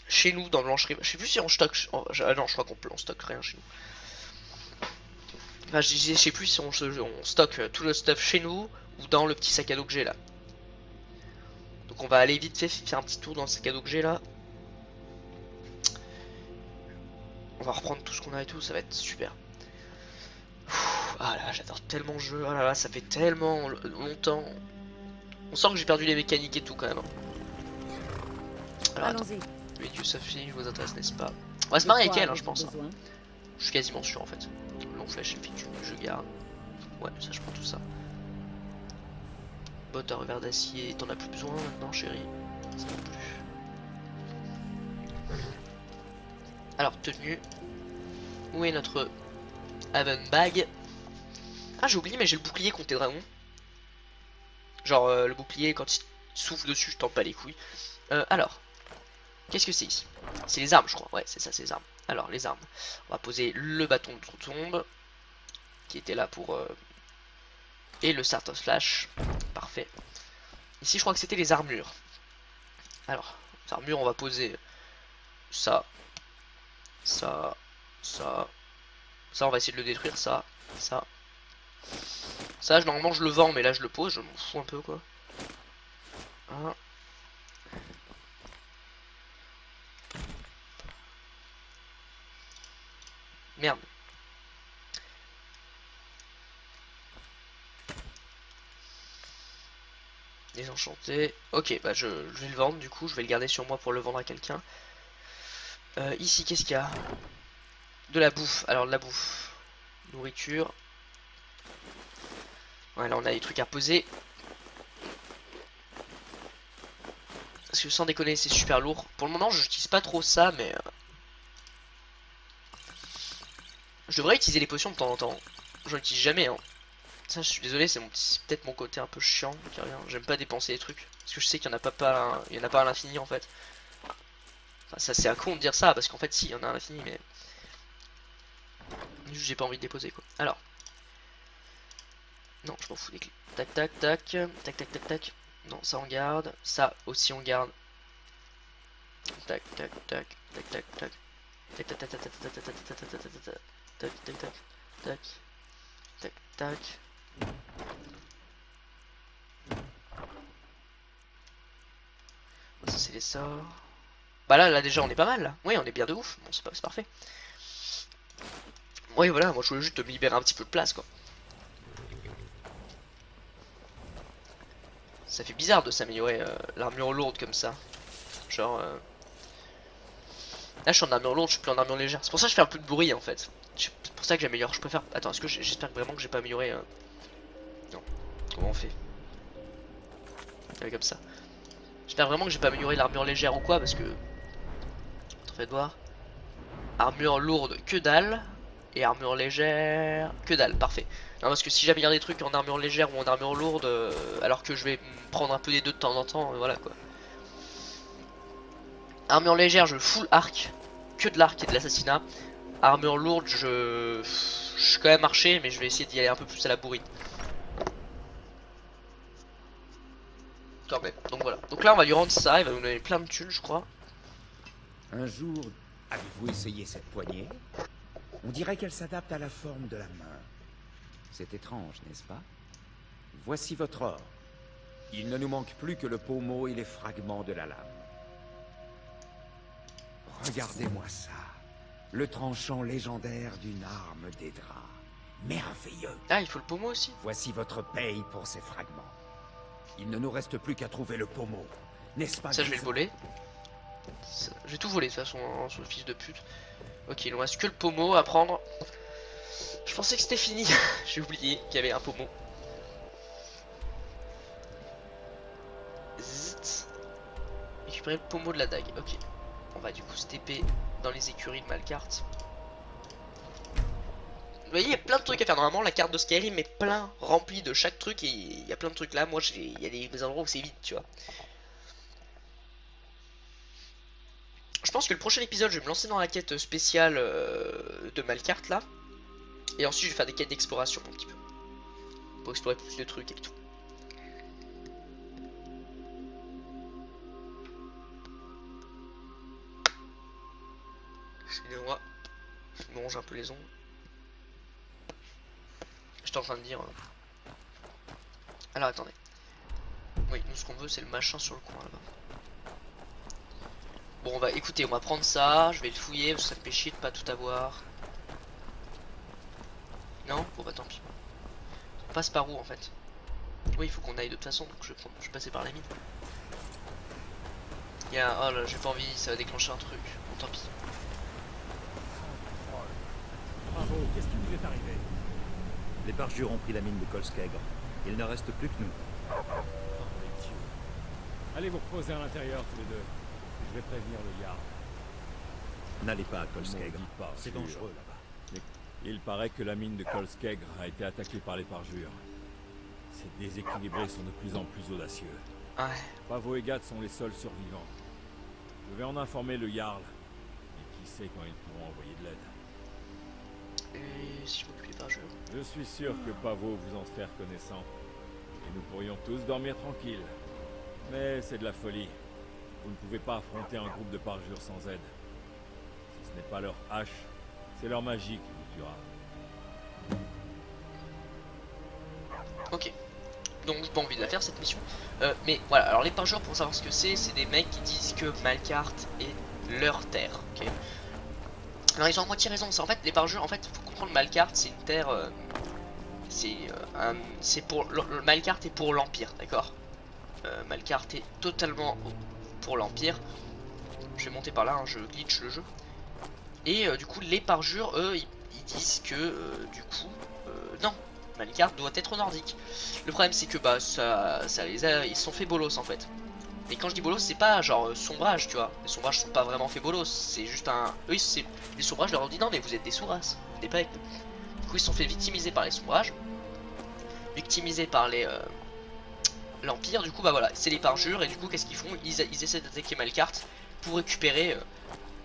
chez nous dans Blancherie. Je sais plus si on stocke. Ah non, je crois qu'on stocke rien chez nous. Enfin, je sais plus si on stocke tout le stuff chez nous ou dans le petit sac à dos que j'ai là. Donc on va aller vite fait faire un petit tour dans le sac à dos que j'ai là. On va reprendre tout ce qu'on a et tout, ça va être super. Ah là, j'adore tellement le jeu. Ah là là, ça fait tellement longtemps. On sent que j'ai perdu les mécaniques et tout quand même. Alors allons-y. Oui, Dieu, ça finit, je vous intéresse, n'est-ce pas? On va se marier avec elle, hein, je pense. Hein. Je suis quasiment sûr en fait. Long flèche, effectue, je garde. Ouais, ça, je prends tout ça. Botte à revers d'acier, t'en as plus besoin maintenant, chérie. Ça non plus. Alors, tenue. Où est notre Haven Bag? Ah, j'ai oublié, mais j'ai le bouclier contre les dragons. Genre, le bouclier, quand il souffle dessus, je tente pas les couilles. Alors, qu'est-ce que c'est ici? C'est les armes, je crois. Ouais, c'est ça, c'est les armes. Alors, les armes. On va poser le bâton de tombe qui était là pour... et le Start of Slash. Parfait. Ici, je crois que c'était les armures. Alors, les armures, on va poser ça. Ça. Ça. Ça, on va essayer de le détruire, ça. Ça, normalement, je le vends, mais là, je le pose, je m'en fous un peu, quoi. Hein. Merde. Désenchanté. Ok, bah je vais le vendre du coup, je vais le garder sur moi pour le vendre à quelqu'un. Ici, qu'est-ce qu'il y a? De la bouffe. Alors, de la bouffe. Nourriture. Ouais, là, on a des trucs à poser. Parce que sans déconner, c'est super lourd. Pour le moment, je n'utilise pas trop ça, mais... je devrais utiliser les potions de temps en temps. J'en utilise jamais, hein. Ça, je suis désolé, c'est peut-être mon côté un peu chiant. J'aime pas dépenser les trucs. Parce que je sais qu'il y en a pas, il y en a pas à l'infini, en fait. Enfin, ça, c'est un con de dire ça, parce qu'en fait, si, il y en a à l'infini, mais... juste, j'ai pas envie de déposer, quoi. Alors... non, je m'en fous des clés. Tac, tac, tac. Tac, tac, tac, tac. Non, ça, on garde. Ça aussi, on garde. Tac, tac, tac. Tac, tac, tac. Tac, tac, tac, tac, tac, tac, tac, tac, tac, tac, tac, tac, tac, tac, tac, tac. Ça, c'est les sorts. Bah là déjà on est pas mal là. Oui, on est bien de ouf. Bon, c'est parfait. Oui, voilà, moi je voulais juste me libérer un petit peu de place, quoi. Ça fait bizarre de s'améliorer l'armure lourde comme ça. Genre... là je suis en armure lourde, je suis plus en armure légère. C'est pour ça que je fais un peu de bruit en fait. C'est pour ça que j'améliore. Je préfère... attends, est-ce que j'espère vraiment que j'ai pas amélioré... non. Comment on fait? Comme ça. J'espère vraiment que j'ai pas amélioré l'armure légère ou quoi, parce que... faites voir. Armure lourde, que dalle. Et armure légère, que dalle, parfait. Non, parce que si j'améliore des trucs en armure légère ou en armure lourde, alors que je vais prendre un peu des deux de temps en temps, voilà quoi. Armure légère, je full arc, que de l'arc et de l'assassinat. Armure lourde, je suis quand même archer, mais je vais essayer d'y aller un peu plus à la bourrine. Quand même, donc voilà. Donc là on va lui rendre ça, il va nous donner plein de thunes je crois. Un jour, avez-vous essayé cette poignée? On dirait qu'elle s'adapte à la forme de la main. C'est étrange, n'est-ce pas? Voici votre or. Il ne nous manque plus que le pommeau et les fragments de la lame. Regardez-moi ça. Le tranchant légendaire d'une arme des draps. Merveilleux. Ah, il faut le pommeau aussi. Voici votre paye pour ces fragments. Il ne nous reste plus qu'à trouver le pommeau. N'est-ce pas? Ça, je vais le voler. Je vais tout voler de toute façon, hein, ce fils de pute. Ok, il nous reste que le pommeau à prendre. Je pensais que c'était fini. J'ai oublié qu'il y avait un pommeau. Zzt. Récupérer le pommeau de la dague. Ok. On va du coup se TP dans les écuries de Malkart. Vous voyez, il y a plein de trucs à faire. Normalement, la carte de Skyrim est plein, remplie de chaque truc. Et il y a plein de trucs là. Moi, il y a des endroits où c'est vide, tu vois. Je pense que le prochain épisode, je vais me lancer dans la quête spéciale de Malkart là. Et ensuite, je vais faire des quêtes d'exploration un petit peu. Pour explorer plus de trucs et tout. Excusez-moi. Je me ronge un peu les ongles. J'étais en train de dire... alors attendez. Oui, nous ce qu'on veut, c'est le machin sur le coin là-bas. Bon, on va écouter, on va prendre ça, je vais le fouiller parce que ça me fait chier de pas tout avoir. Non? Bon bah tant pis. On passe par où en fait? Oui, il faut qu'on aille de toute façon, donc je vais passer par la mine. Il y a... oh là, j'ai pas envie, ça va déclencher un truc. Bon, tant pis. Bravo, qu'est-ce qui vous est arrivé? Les parjures ont pris la mine de Kolskegr. Il ne reste plus que nous. Oh mes dieux. Allez vous reposer à l'intérieur tous les deux. Je vais prévenir le Yard. N'allez pas à Kolskegr. C'est dangereux là-bas. Il paraît que la mine de Kolskegr a été attaquée par les parjures. Ces déséquilibrés sont de plus en plus audacieux. Ouais. Pavo et Gad sont les seuls survivants. Je vais en informer le Jarl. Et qui sait quand ils pourront envoyer de l'aide. Et si je m'occupe des parjures. Je suis sûr que Pavo vous en fait reconnaissant. Et nous pourrions tous dormir tranquilles. Mais c'est de la folie. Vous ne pouvez pas affronter un groupe de parjures sans aide. Si ce n'est pas leur hache, c'est leur magie qui vous tuera. donc j'ai pas envie de la faire cette mission. Mais voilà, alors les parjures, pour savoir ce que c'est des mecs qui disent que Malkart est leur terre, ok. Alors ils ont à moitié raison, c'est en fait les parjures, en fait faut comprendre, Malkart c'est une terre, c'est pour, le Malkart est pour l'Empire, d'accord. Malkart est totalement pour l'Empire. Je vais monter par là, hein, je glitch le jeu. Et du coup les parjures, eux, ils disent que du coup, non, Malkart doit être nordique. Le problème c'est que bah ça les a, ils se sont fait bolos en fait. Et quand je dis bolos, c'est pas genre sombrage, tu vois. Les sombrages sont pas vraiment fait bolos, c'est juste un... Eux, les sombrages leur ont dit non mais vous êtes des sourasses, vous n'êtes pas avec nous. Du coup ils se sont fait victimiser par les sombrages, victimisés par les... l'Empire, du coup bah voilà, c'est les parjures. Et du coup qu'est-ce qu'ils font, ils essaient d'attaquer Malkart pour récupérer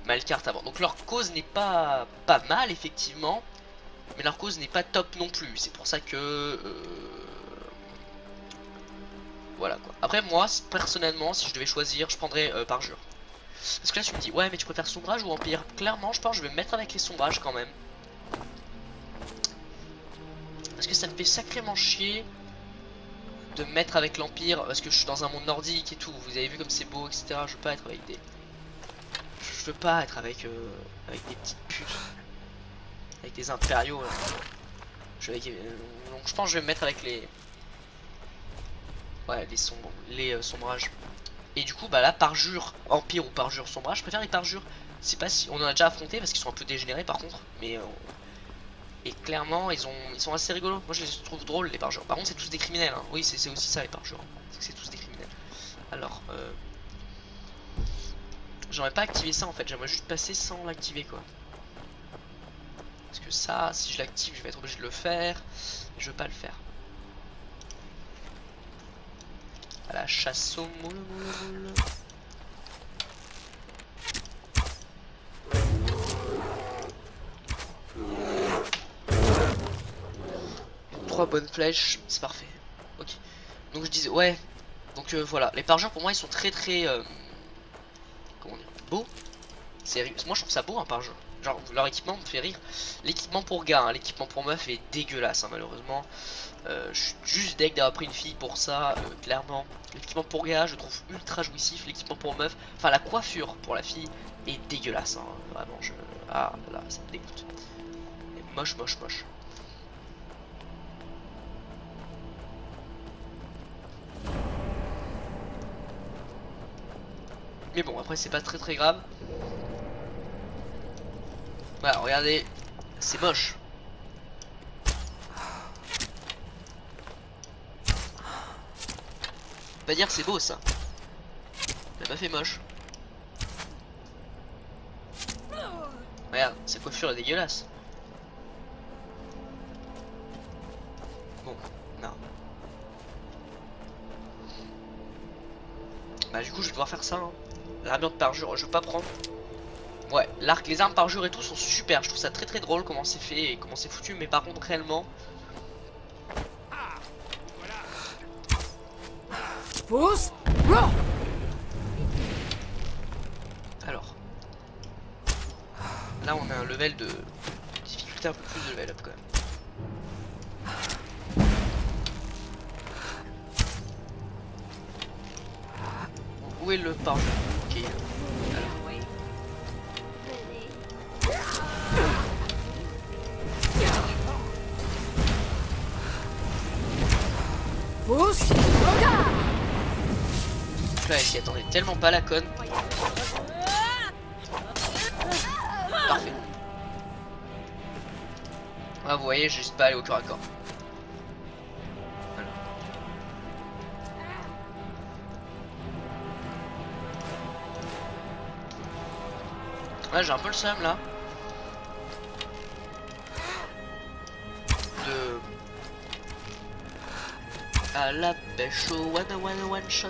Malkart avant. Donc leur cause n'est pas mal effectivement, mais leur cause n'est pas top non plus. C'est pour ça que voilà quoi. Après moi personnellement, si je devais choisir, je prendrais parjure. Parce que là tu me dis ouais mais tu préfères sombrage ou empire. Clairement je pense que je vais me mettre avec les sombrages quand même, parce que ça me fait sacrément chier de me mettre avec l'Empire, parce que je suis dans un monde nordique et tout. Vous avez vu comme c'est beau, etc. Je veux pas être avec des... Je veux pas être avec des petites putes, avec des impériaux là. Donc je pense que je vais me mettre avec les... Ouais, les sombrages. Et du coup bah là, parjure Empire ou parjure sombrage, je préfère les parjures. C'est pas si... On en a déjà affronté parce qu'ils sont un peu dégénérés par contre, mais... Et clairement ils sont assez rigolos. Moi je les trouve drôles les parjures. Par contre c'est tous des criminels hein. Oui c'est aussi ça les parjures, c'est tous des criminels. Alors j'aurais pas activé ça en fait. J'aimerais juste passer sans l'activer quoi. Parce que ça, si je l'active je vais être obligé de le faire. Je veux pas le faire. À la chasse au moule. 3 bonnes flèches, c'est parfait. Ok. Donc je disais, ouais. Donc voilà, les parjures pour moi ils sont très comment dire, beaux. Moi je trouve ça beau un parjure. Genre leur équipement me fait rire. L'équipement pour gars, hein, l'équipement pour meuf est dégueulasse hein, malheureusement. Je suis juste deg d'avoir pris une fille pour ça, clairement. L'équipement pour gars je trouve ultra jouissif. L'équipement pour meuf, enfin la coiffure pour la fille est dégueulasse hein, vraiment. Ah là ça me dégoûte. Et moche. Mais bon, après c'est pas très grave. Voilà, regardez, c'est moche. On va dire que c'est beau ça. Ça m'a fait moche. Regarde, sa coiffure est dégueulasse. Bon, non. Bah du coup je vais devoir faire ça hein. L'armure de parjure, je veux pas prendre. Ouais, l'arc, les armes parjure et tout sont super. Je trouve ça très drôle comment c'est fait et comment c'est foutu. Mais par contre réellement... Pousse. Alors. Là on a un level de difficulté un peu plus de level up quand même. Où est le parjure? Ok. Alors. Pousse. Là elle s'y attendait tellement pas la conne. Parfait. Ah vous voyez, j'ai juste pas allé au corps à corps. Ouais, j'ai un peu le seum là de à la pêche au one shot.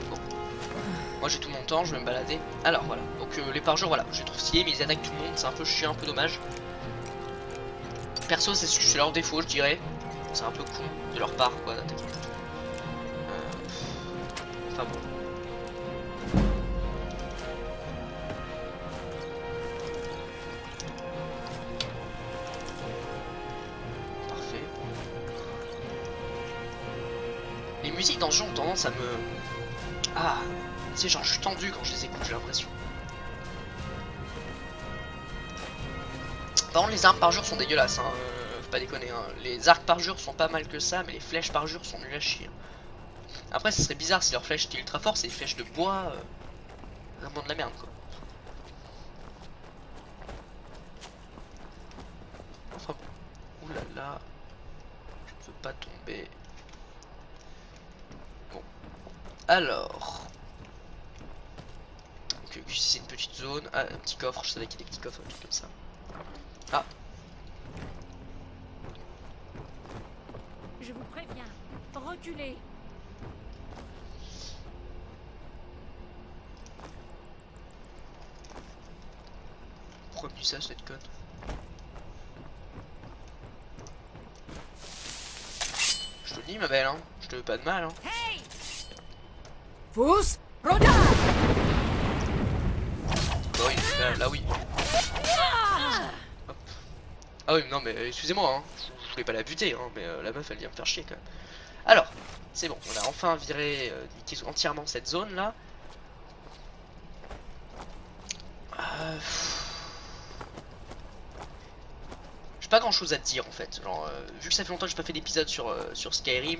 Bon. Moi j'ai tout mon temps, je vais me balader. Alors voilà, donc les parjures voilà, je les trouve stylés mais ils attaquent tout le monde, c'est un peu chiant, un peu dommage. Perso c'est leur défaut je dirais. C'est un peu con de leur part quoi d'attaquer. Enfin bon. musiques dans ce jeu ont tendance à me... Ah, tu sais, genre je suis tendu quand je les écoute, j'ai l'impression. Par contre, les armes parjure sont dégueulasses, hein. Faut pas déconner, hein. Les arcs parjure sont pas mal que ça, mais les flèches parjure sont nulles à chier. Après, ce serait bizarre si leurs flèches étaient ultra fortes, c'est des flèches de bois. Vraiment de la merde, quoi. Enfin, oulala. Je ne veux pas tomber. Bon. Alors. Donc, ici, c'est une petite zone. Ah, un petit coffre. Je savais qu'il y a des petits coffres, un truc comme ça. Ah. Je vous préviens. Reculez. Pourquoi me dit ça, cette conne? Je te le dis, ma belle, hein. Je te veux pas de mal, hein. Hey! Pousse! Roda! Bah oui, là oui. Hop. Ah oui, non, mais excusez-moi, hein. Je voulais pas la buter, hein. Mais la meuf, elle vient me faire chier, quand même. Alors, c'est bon. On a enfin viré entièrement cette zone-là. J'ai pas grand chose à te dire en fait, genre vu que ça fait longtemps que j'ai pas fait d'épisode sur Skyrim,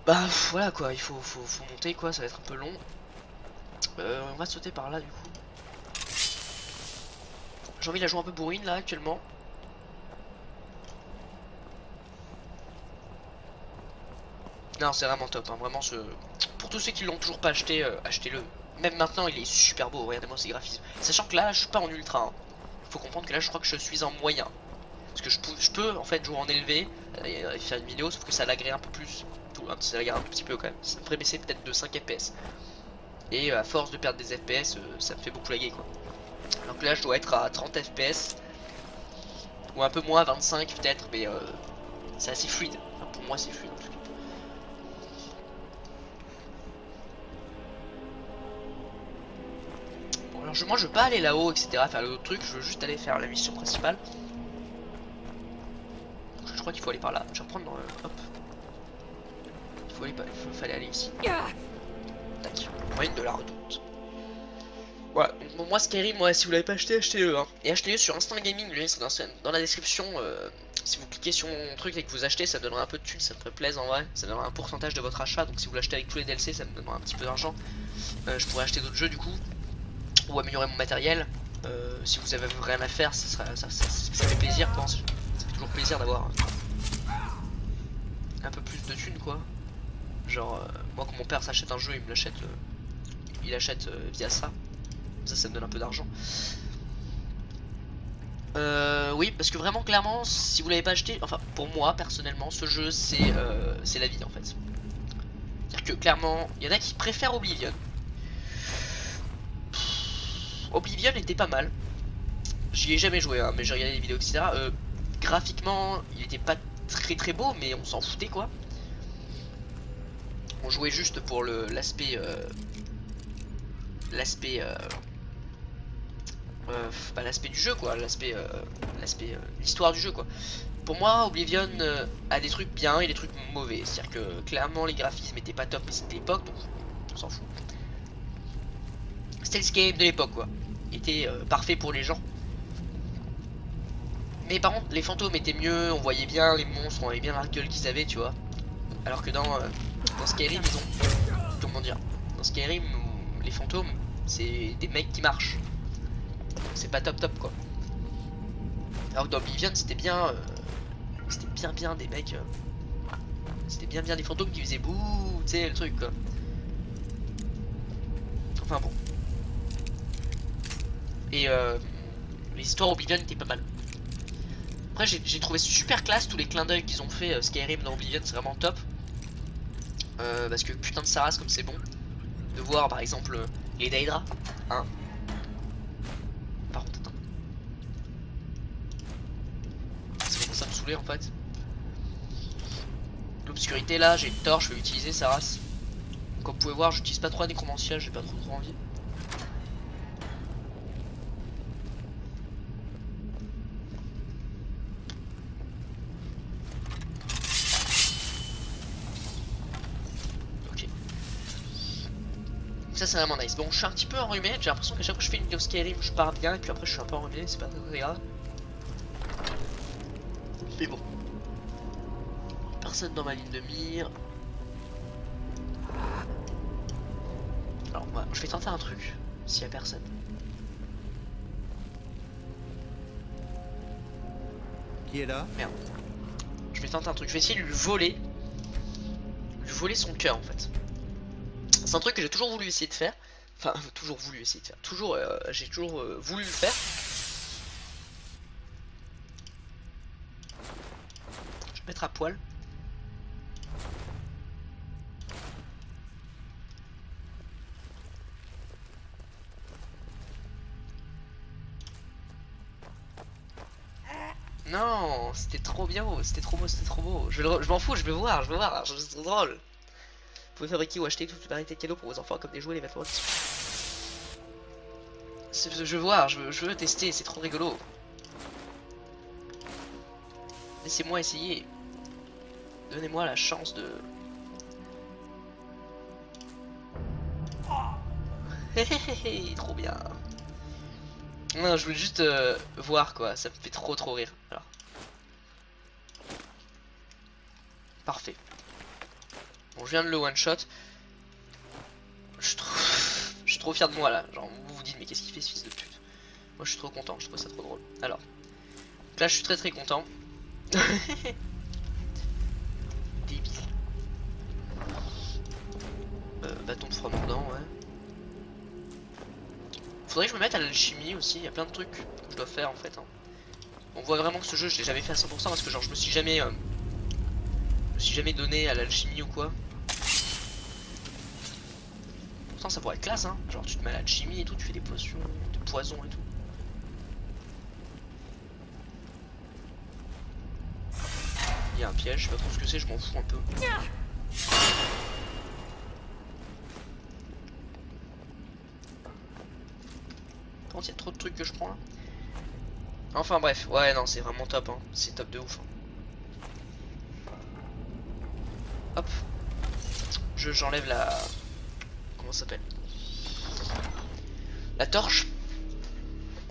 bah voilà quoi, il faut monter quoi, ça va être un peu long. On va sauter par là du coup. J'ai envie de la jouer un peu bourrine là actuellement. Non c'est vraiment top, hein. Vraiment pour tous ceux qui l'ont toujours pas acheté, achetez-le. Même maintenant il est super beau, regardez-moi ces graphismes. Sachant que là je suis pas en ultra, hein. Faut comprendre que là je crois que je suis en moyen. Parce que je peux en fait jouer en élevé et faire une vidéo, sauf que ça lagrait un peu plus. Ça lagrait un petit peu quand même. Ça me ferait baisser peut-être de 5 FPS. Et à force de perdre des FPS, ça me fait beaucoup laguer quoi. Donc là je dois être à 30 FPS. Ou un peu moins, 25 peut-être, mais c'est assez fluide. Enfin, pour moi c'est fluide en tout cas. Alors moi je veux pas aller là-haut etc, faire l'autre truc, je veux juste aller faire la mission principale. Je crois qu'il faut aller par là, je vais reprendre dans hop. Fallait aller ici. Tac, moyenne de la redoute. Voilà, donc bon, moi Skyrim, si vous l'avez pas acheté, achetez-le hein. Et achetez-le sur Instant Gaming, le lien c'est dans la description. Si vous cliquez sur mon truc et que vous achetez, ça me donnera un peu de thunes, ça me ferait plaisir en vrai. Ça me donnera un pourcentage de votre achat, donc si vous l'achetez avec tous les DLC, ça me donnera un petit peu d'argent. Je pourrais acheter d'autres jeux du coup. Ou améliorer mon matériel. Si vous avez rien à faire, ça fait plaisir quoi. Ça fait toujours plaisir d'avoir un peu plus de thunes quoi. Genre moi quand mon père s'achète un jeu, il me l'achète il achète via ça. Ça me donne un peu d'argent. Oui parce que vraiment clairement si vous l'avez pas acheté, enfin pour moi personnellement ce jeu c'est la vie en fait. C'est-à-dire que clairement il y en a qui préfèrent Oblivion. Oblivion était pas mal. J'y ai jamais joué hein, mais j'ai regardé les vidéos etc. Graphiquement il était pas très beau mais on s'en foutait quoi. On jouait juste pour l'aspect l'aspect du jeu quoi, l'histoire du jeu quoi. Pour moi Oblivion a des trucs bien et des trucs mauvais. C'est-à-dire que clairement les graphismes étaient pas top mais c'était l'époque donc on s'en fout. C'était le game de l'époque quoi. Il était parfait pour les gens. Mais par contre les fantômes étaient mieux, on voyait bien les monstres, on voyait bien la gueule qu'ils avaient tu vois. Alors que dans Skyrim ils ont... Comment dire, dans Skyrim les fantômes c'est des mecs qui marchent. C'est pas top quoi. Alors que dans Oblivion c'était bien des mecs c'était bien des fantômes qui faisaient bouh, tu sais le truc quoi. Enfin bon. Et les histoires Oblivion étaient pas mal. Après j'ai trouvé super classe tous les clins d'œil qu'ils ont fait Skyrim dans Oblivion, c'est vraiment top. Parce que putain de Saras comme c'est bon. De voir par exemple les Daedra hein. Par contre attends. C'est vraiment ça me saoulait en fait. L'obscurité là, j'ai une torche, je vais utiliser Saras. Comme vous pouvez voir j'utilise pas trop la nécromancia, j'ai pas trop envie. Ça c'est vraiment nice. Bon, je suis un petit peu enrhumé, j'ai l'impression qu'à chaque fois que je fais une vidéo Skyrim, je pars bien, et puis après je suis un peu enrhumé, c'est pas très grave. Mais bon. Personne dans ma ligne de mire. Alors moi, je vais tenter un truc, s'il y a personne. Qui est là? Merde. Je vais tenter un truc, je vais essayer de lui voler. Lui voler son cœur en fait. C'est un truc que j'ai toujours voulu essayer de faire. Enfin, toujours voulu essayer de faire. Toujours, j'ai toujours voulu le faire. Je vais mettre à poil. Non, c'était trop bien, c'était trop beau, c'était trop beau. Je m'en fous, je veux voir, c'est trop drôle. Vous pouvez fabriquer ou acheter toute une variété de cadeaux pour vos enfants comme des jouets, les vêtements. Je veux voir, je veux tester, c'est trop rigolo. Laissez-moi essayer. Donnez-moi la chance de... Trop bien. Non, je veux juste voir quoi, ça me fait trop rire. Alors. Parfait. Bon, je viens de le one shot. Je suis trop fier de moi là. Genre, vous vous dites, mais qu'est-ce qu'il fait ce fils de pute? Moi je suis trop content, je trouve ça trop drôle. Alors, donc là je suis très content. Débile. Bâton de froid mordant, ouais. Faudrait que je me mette à l'alchimie aussi, il y a plein de trucs que je dois faire en fait. Hein. On voit vraiment que ce jeu je l'ai jamais fait à 100% parce que genre je me suis jamais donné à l'alchimie ou quoi. Pourtant ça pourrait être classe hein, genre tu te mets à l'alchimie et tout, tu fais des potions, des poisons et tout. Il y a un piège, je sais pas trop ce que c'est, je m'en fous un peu. Il y a trop de trucs que je prends là. Enfin bref, ouais non c'est vraiment top hein. C'est top de ouf hein. Hop. J'enlève la... Comment ça s'appelle? La torche.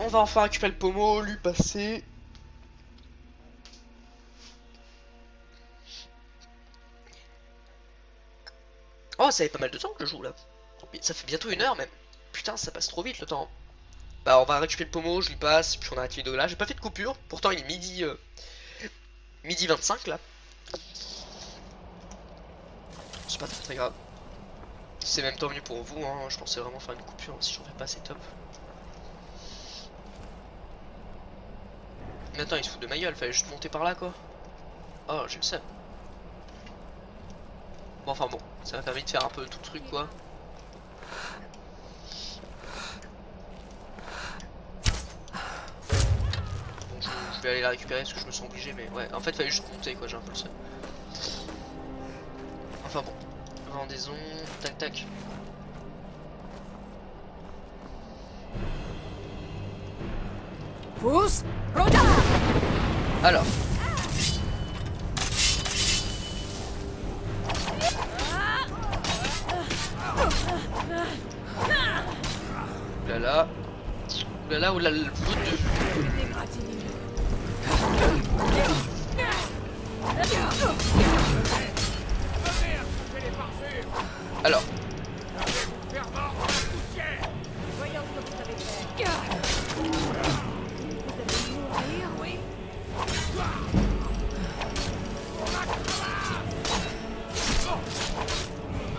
On va enfin récupérer le pommeau, lui passer. Oh ça fait pas mal de temps que je joue là. Ça fait bientôt 1 heure même. Putain ça passe trop vite le temps. Bah on va récupérer le pommeau, je lui passe, puis on a activé de là. J'ai pas fait de coupure, pourtant il est midi 25 là. C'est pas très grave. C'est même tant mieux pour vous, hein. Je pensais vraiment faire une coupure, si j'en fais pas c'est top. Mais attends il se fout de ma gueule, fallait juste monter par là quoi. Oh j'ai le seum. Bon enfin bon, ça m'a permis de faire un peu tout le truc quoi. Je vais aller la récupérer parce que je me sens obligé, mais ouais, en fait, il fallait juste monter quoi, j'ai un peu le seum. Enfin bon, rendaison, tac tac. Pousse, Roda. Alors. Oulala. Oulala, oulala, le bout de... Alors. Voyons ce que vous savez faire. Vous allez mourir, oui.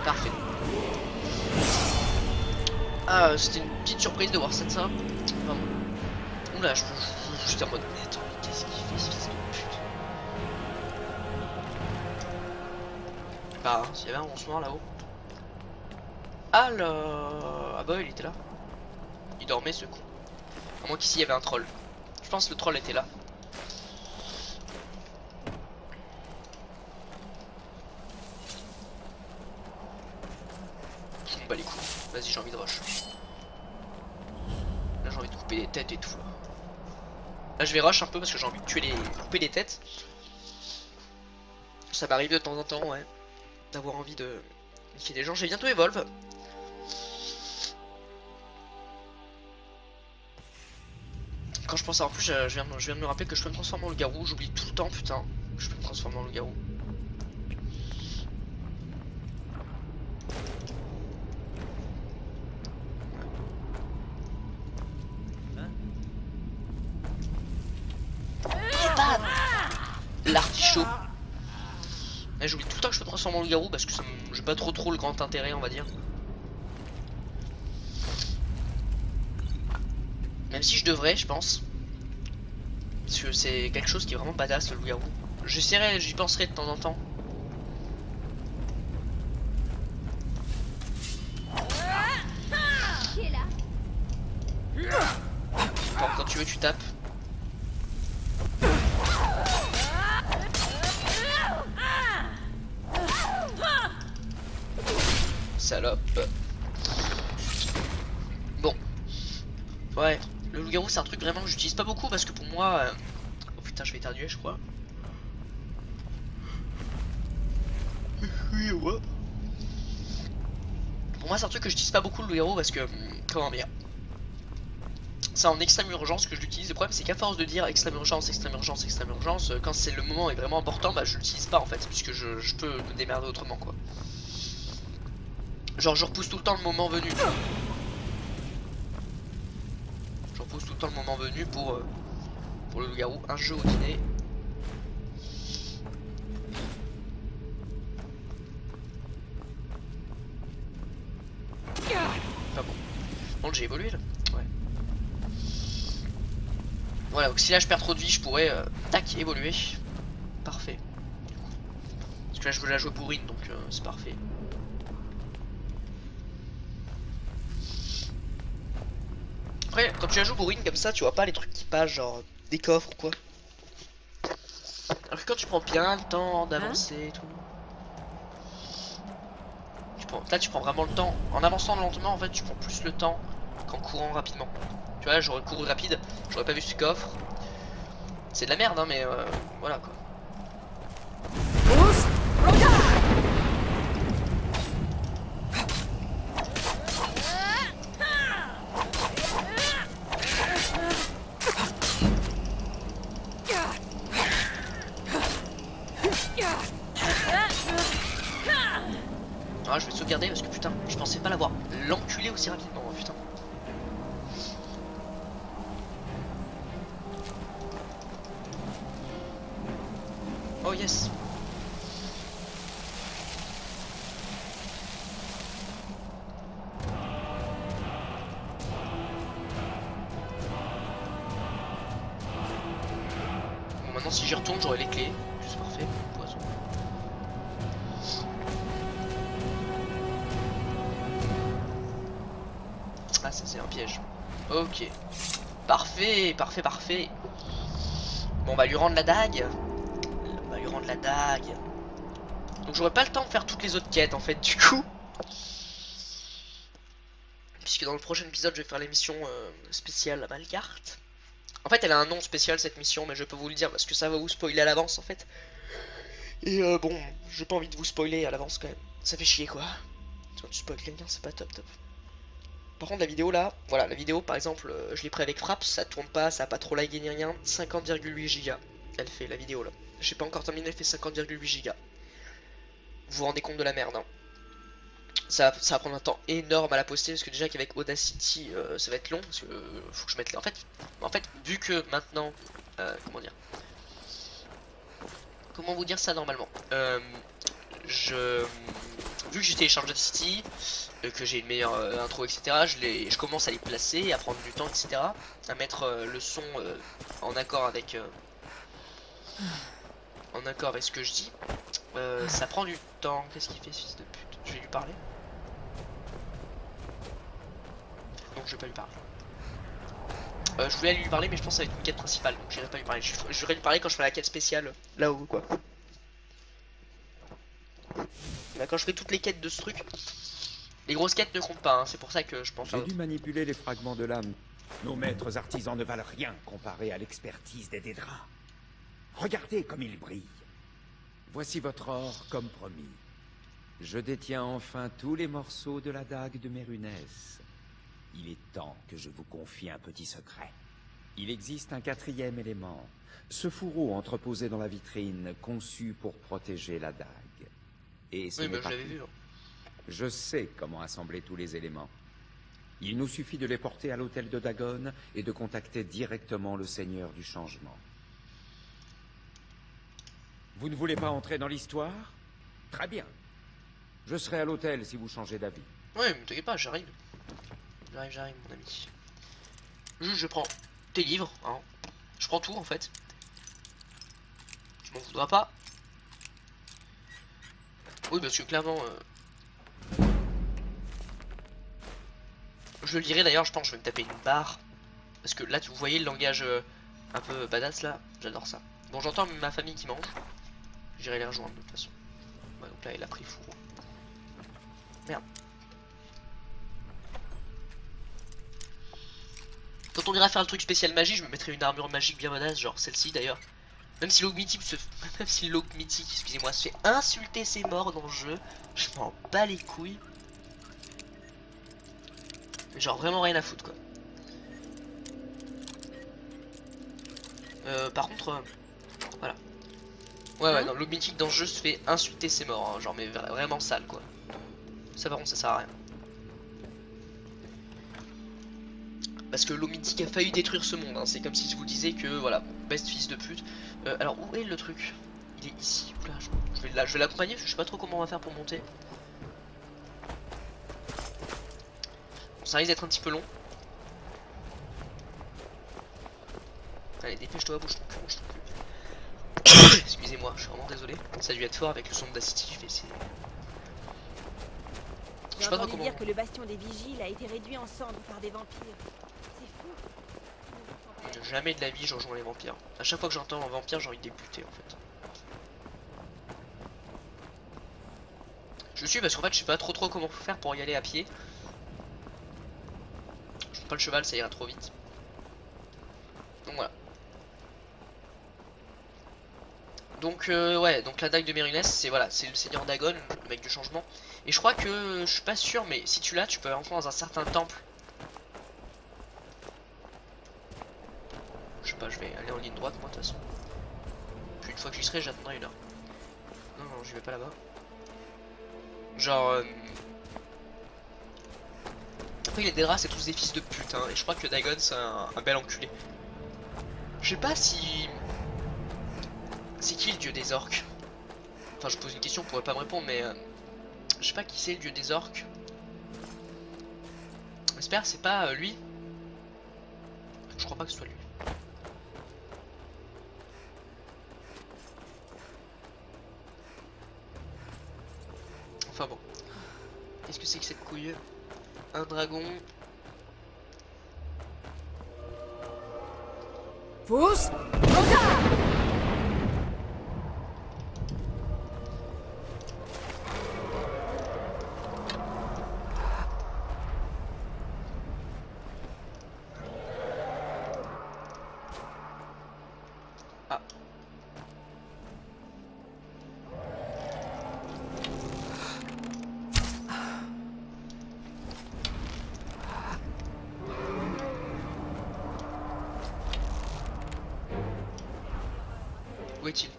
Parfait. Ah, c'était une petite surprise de voir ça. Vraiment. Oula, j'étais en mode. Mais attends, mais qu'est-ce qu'il fait ce fils de pute? Bah, s'il y avait un ours noir là-haut. Alors. Ah bah, il était là. Il dormait ce con. À moins qu'ici il y avait un troll. Je pense que le troll était là. Je m'en bats les couilles. Vas-y, j'ai envie de rush. Là, j'ai envie de couper des têtes et tout. Là, je vais rush un peu parce que j'ai envie de couper des têtes. Ça m'arrive de temps en temps, ouais. D'avoir envie de niquer des gens. J'ai bientôt Evolve. Quand je pense à en plus, je viens de me rappeler que je peux me transformer en loup-garou. J'oublie tout le temps, putain. Que je peux me transformer en loup-garou. L'artichaut. J'oublie tout le temps que je peux me transformer en loup-garou parce que j'ai pas trop le grand intérêt, on va dire. Même si je devrais, je pense. Parce que c'est quelque chose qui est vraiment badass, le loup-garou. J'essaierai, j'y penserai de temps en temps. Qui est là? Bon, quand tu veux, tu tapes. Salope. Bon. Ouais. Le loup-garou, c'est un truc vraiment que j'utilise pas beaucoup parce que pour moi... Oh putain, je vais éternuer, je crois. Oui, ouais. Pour moi, c'est un truc que j'utilise pas beaucoup, le loup-garou, parce que... Comment dire? C'est en extrême urgence que je l'utilise. Le problème, c'est qu'à force de dire extrême urgence, quand c'est le moment est vraiment important, bah je l'utilise pas en fait, puisque je peux me démerder autrement, quoi. Genre, je repousse tout le temps le moment venu. Je repousse tout le temps le moment venu pour le loup-garou. Un jeu au dîner. Pas bon. Bon, j'ai évolué là. Ouais. Voilà, donc si là je perds trop de vie, je pourrais tac, évoluer. Parfait. Parce que là je veux la jouer bourrine, donc c'est parfait. Après, quand tu la joues bourrine comme ça, tu vois pas les trucs qui passent, genre des coffres ou quoi. Alors que quand tu prends bien le temps d'avancer et tout. Là tu prends vraiment le temps. En avançant lentement, en fait, tu prends plus le temps qu'en courant rapidement. Tu vois, j'aurais couru rapide, j'aurais pas vu ce coffre. C'est de la merde, hein, mais voilà quoi. Ah, je vais sauvegarder parce que putain, je pensais pas l'avoir l'enculé aussi rapidement, putain. Oh yes. Bon, maintenant si j'y retourne, j'aurai les clés. C'est parfait. Poison. Ah, ça c'est un piège. Ok. Parfait, parfait, parfait. Bon, on va lui rendre la dague. De la dague. Donc j'aurais pas le temps de faire toutes les autres quêtes en fait du coup. Puisque dans le prochain épisode je vais faire l'émission spéciale à Malgarte. En fait elle a un nom spécial cette mission, mais je peux vous le dire parce que ça va vous spoiler à l'avance en fait. Et bon, j'ai pas envie de vous spoiler à l'avance quand même. Ça fait chier quoi. Quand tu spoil quelqu'un c'est pas top. Par contre la vidéo là, voilà la vidéo par exemple je l'ai pris avec Fraps, ça tourne pas, ça a pas trop lagué ni rien. 50,8 Go elle fait la vidéo là. J'ai pas encore terminé, elle fait 50,8 Go. Vous vous rendez compte de la merde hein. Ça va prendre un temps énorme à la poster parce que déjà qu'avec Audacity ça va être long parce que faut que je mette là. En fait vu que maintenant comment dire, comment vous dire ça normalement, vu que j'ai téléchargé Audacity, que j'ai une meilleure intro etc, je commence à les placer, à prendre du temps etc, à mettre le son en accord avec ce que je dis. Ça prend du temps. Qu'est-ce qu'il fait ce fils de pute? Je vais lui parler. Donc je vais pas lui parler. Je voulais aller lui parler mais je pense que ça va être une quête principale, donc j'irai pas lui parler. Je vais lui parler quand je ferai la quête spéciale là-haut quoi. Là, quand je fais toutes les quêtes de ce truc, les grosses quêtes ne comptent pas hein. C'est pour ça que je pense à J'ai dû manipuler les fragments de l'âme. Nos maîtres artisans ne valent rien comparé à l'expertise des Dédrains. Regardez comme ils brillent. Voici votre or comme promis. Je détiens enfin tous les morceaux de la dague de Mérunès. Il est temps que je vous confie un petit secret. Il existe un quatrième élément. Ce fourreau entreposé dans la vitrine, conçu pour protéger la dague. Et ce Oui, n'est bah, je pas l'avais tout. vu. Hein. Je sais comment assembler tous les éléments. Il nous suffit de les porter à l'hôtel de Dagon et de contacter directement le Seigneur du Changement. Vous ne voulez pas entrer dans l'histoire? Très bien. Je serai à l'hôtel si vous changez d'avis. Ouais, mais t'inquiète pas, j'arrive. J'arrive, mon ami. Juste, je prends tes livres, hein. Je prends tout, en fait. Tu m'en voudras pas. Oui, parce que clairement... je le lirai d'ailleurs, je pense que je vais me taper une barre. Parce que là, vous voyez le langage un peu badass, là. J'adore ça. Bon, j'entends ma famille qui mange. J'irai les rejoindre, de toute façon. Ouais, donc là, il a pris fou. Merde. Quand on ira faire le truc spécial magie, je me mettrai une armure magique bien badass, genre celle-ci d'ailleurs. Même si l'Aug Mythique excusez-moi, se fait insulter ses morts dans le jeu, je m'en bats les couilles. Genre vraiment rien à foutre quoi. Par contre, voilà. Ouais, non, l'Aug Mythique dans le jeu se fait insulter ses morts, hein, genre mais vraiment sale quoi. Ça par contre ça sert à rien. Parce que l'eau mythique a failli détruire ce monde, hein. C'est comme si je vous disais que voilà, best fils de pute. Alors où est le truc? Il est ici. Oula, je vais l'accompagner, je sais pas trop comment on va faire pour monter. Bon, ça risque d'être un petit peu long. Allez, dépêche-toi, bouge ton cul. Excusez-moi, je suis vraiment désolé. Ça a dû être fort avec le son d'Acity, je vais essayer. Je sais pas trop entendu comment. dire que le bastion des vigiles a été réduit en cendres par des vampires. C'est fou. Jamais de la vie je rejoins les vampires. À chaque fois que j'entends un vampire, j'ai envie de les buter en fait. Je suis parce qu'en fait je sais pas trop comment faire pour y aller à pied. Je prends pas le cheval, ça ira trop vite. Donc voilà. Donc ouais, donc la dague de Mérunès, c'est voilà, c'est le seigneur Dagon, le mec du changement. Et je crois que, je suis pas sûr, mais si tu l'as, tu peux entrer dans un certain temple. Je sais pas, je vais aller en ligne droite moi de toute façon. Puis une fois que j'y serai, j'attendrai une heure. Non, j'y vais pas là-bas. Genre... Après les Daedra c'est tous des fils de pute, hein, et je crois que Dagon c'est un bel enculé. Je sais pas si... C'est qui le dieu des orques? Enfin je pose une question, on pourrait pas me répondre, mais... Je sais pas qui c'est le dieu des orques. J'espère c'est pas lui. Je crois pas que ce soit lui. Enfin bon. Qu'est-ce que c'est que cette couille? Un dragon. Pousse. Ah. Où est-il?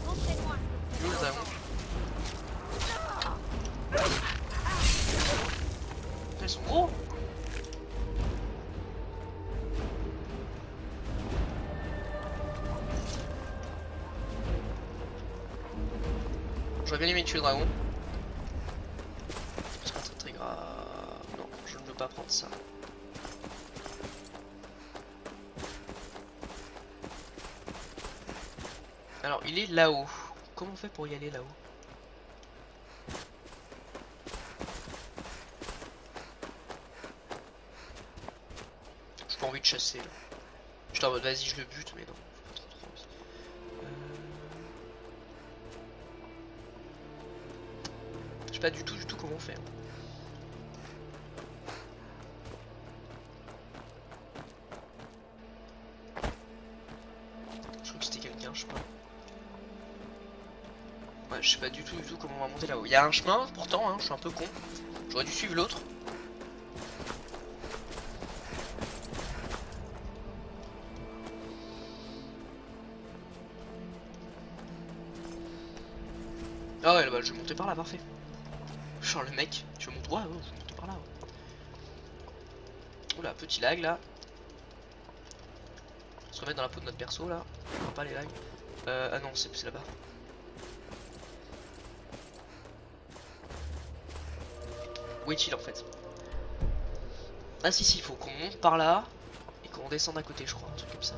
Montrez-moi. Où est le dragon? Ils sont gros. J'aurais bien aimé tuer le dragon. C'est pas très grave. Non, je ne veux pas prendre ça. Alors, il est là-haut. Comment on fait pour y aller là-haut? J'ai pas envie de chasser là. J'étais en mode vas-y je le bute mais non. J'ai pas trop envie. Je sais pas du tout comment on fait. Hein. Je crois que c'était quelqu'un, je sais pas. Ouais, je sais pas du tout comment on va monter là-haut. Il y a un chemin pourtant, hein, je suis un peu con. J'aurais dû suivre l'autre. Ah ouais, bah, je vais monter par là, parfait. Genre le mec, tu veux monter? Ouais, je vais monter par là. Ouais. Oula, petit lag là. On se remet dans la peau de notre perso là. On voit pas les lags. Ah non, c'est là-bas. Où est-il en fait? Ah si, il faut qu'on monte par là et qu'on descende à côté, je crois, un truc comme ça.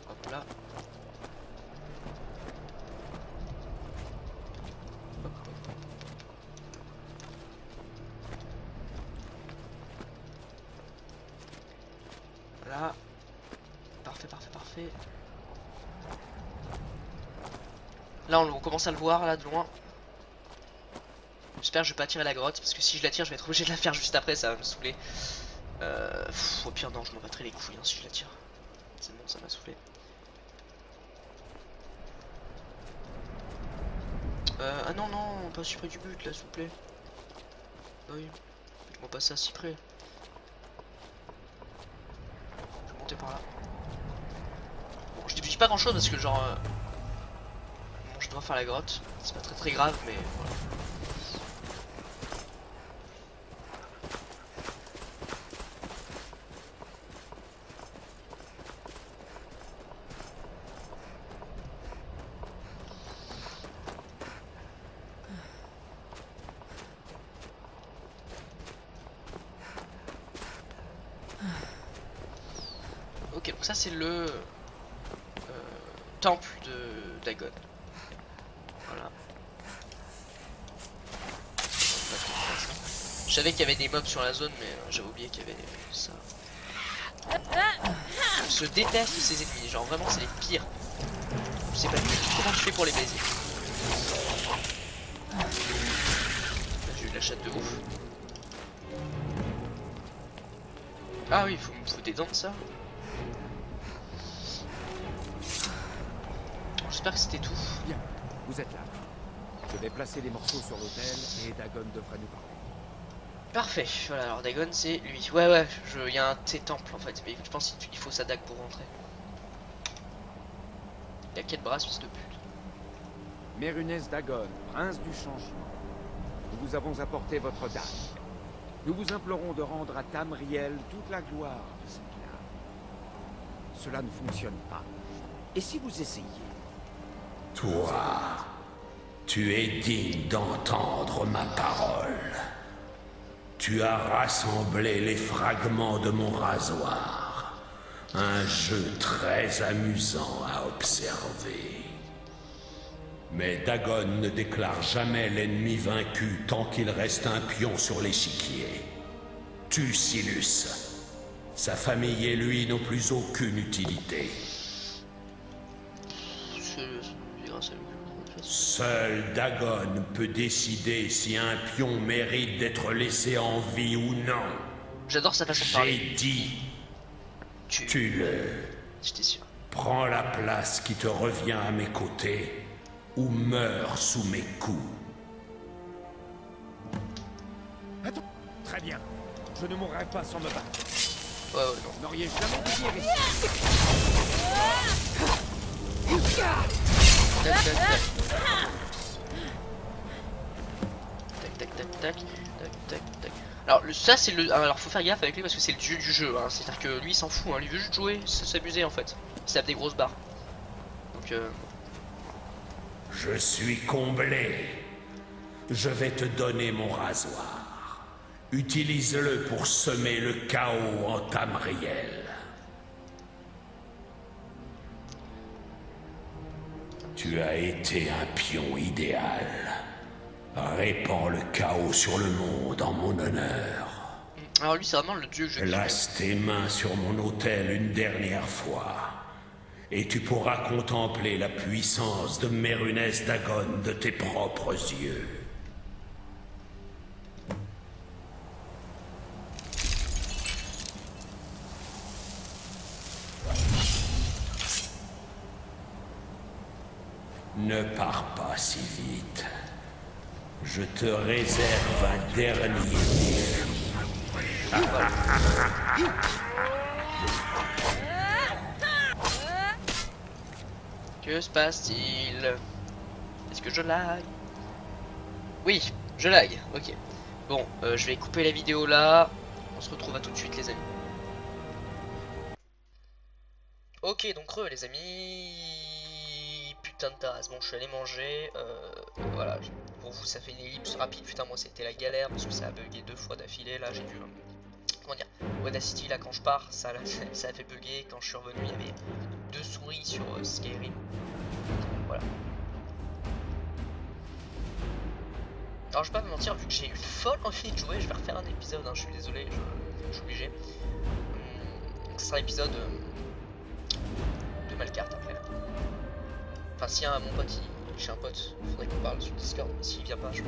Hop là. Hop. Voilà. Parfait. Là on commence à le voir là de loin. J'espère que je vais pas tirer la grotte parce que si je la tire je vais être obligé de la faire juste après, ça va me saouler. Au pire non, je m'en battrai les couilles hein, si je la tire. C'est bon, ça m'a saoulé. Ah non, pas si près du but là s'il vous plaît. Oui, faites-moi passer à si près. Je vais monter par là. Bon, je débute pas grand chose parce que genre... Bon, je dois faire la grotte. C'est pas très grave mais voilà. Ok, donc ça c'est le temple de Dagon. Voilà. Je savais qu'il y avait des mobs sur la zone, mais j'avais oublié qu'il y avait ça. Je déteste ces ennemis, genre vraiment c'est les pires. Je sais pas du tout comment je fais pour les baiser. Là j'ai eu de la chatte de ouf. Ah oui, faut me foutre des dents de ça. J'espère que c'était tout. Bien, vous êtes là. Je vais placer les morceaux sur l'autel et Dagon devrait nous parler. Parfait, voilà, alors Dagon c'est lui. Ouais, il y a un T-temple en fait, mais je pense qu'il faut sa dague pour rentrer. Il a quel bras, fils de pute? Mérunès Dagon, prince du changement. Nous vous avons apporté votre dague. Nous vous implorons de rendre à Tamriel toute la gloire de cette lame. Cela ne fonctionne pas. Et si vous essayez? Toi, tu es digne d'entendre ma parole. Tu as rassemblé les fragments de mon rasoir. Un jeu très amusant à observer. Mais Dagon ne déclare jamais l'ennemi vaincu tant qu'il reste un pion sur l'échiquier. Tue Silus. Sa famille et lui n'ont plus aucune utilité. Seul Dagon peut décider si un pion mérite d'être laissé en vie ou non. J'adore sa façon de parler. J'ai dit, tue-le. J'étais sûr. Prends la place qui te revient à mes côtés ou meurs sous mes coups. Attends. Très bien. Je ne mourrai pas sans me battre. Ouais, non. Vous n'auriez jamais dû dire ici. Tac. Alors ça c'est le... Alors faut faire gaffe avec lui parce que c'est le dieu du jeu, hein. C'est-à-dire que lui il s'en fout, hein. Lui il veut juste jouer, s'amuser en fait. Il tape des grosses barres. Donc Je suis comblé. Je vais te donner mon rasoir. Utilise-le pour semer le chaos en Tamriel. Tu as été un pion idéal. Répands le chaos sur le monde en mon honneur. alors lui c'est vraiment le dieu que je Place tes mains sur mon autel une dernière fois. Et tu pourras contempler la puissance de Mérunès Dagon de tes propres yeux. Ne pars pas si vite. Je te réserve un dernier défi. Que se passe-t-il? Est-ce que je lag? Oui, je lag, ok. Bon, je vais couper la vidéo là. On se retrouve à tout de suite les amis. Ok, donc les amis. Putain de tasse. Bon, je suis allé manger. Voilà, pour vous ça fait une ellipse rapide. Putain, moi c'était la galère parce que ça a bugué 2 fois d'affilée. Là, j'ai dû... comment dire, Audacity là quand je pars, ça a fait bugger. Quand je suis revenu, il y avait 2 souris sur Skyrim. Voilà. Alors je vais pas me mentir, vu que j'ai eu folle envie de jouer, je vais refaire un épisode, hein, je suis désolé, je suis obligé. Ce sera l'épisode de Malcart après. Enfin si un mon pote, j'ai un pote, il faudrait qu'on parle sur Discord, mais s'il vient pas, je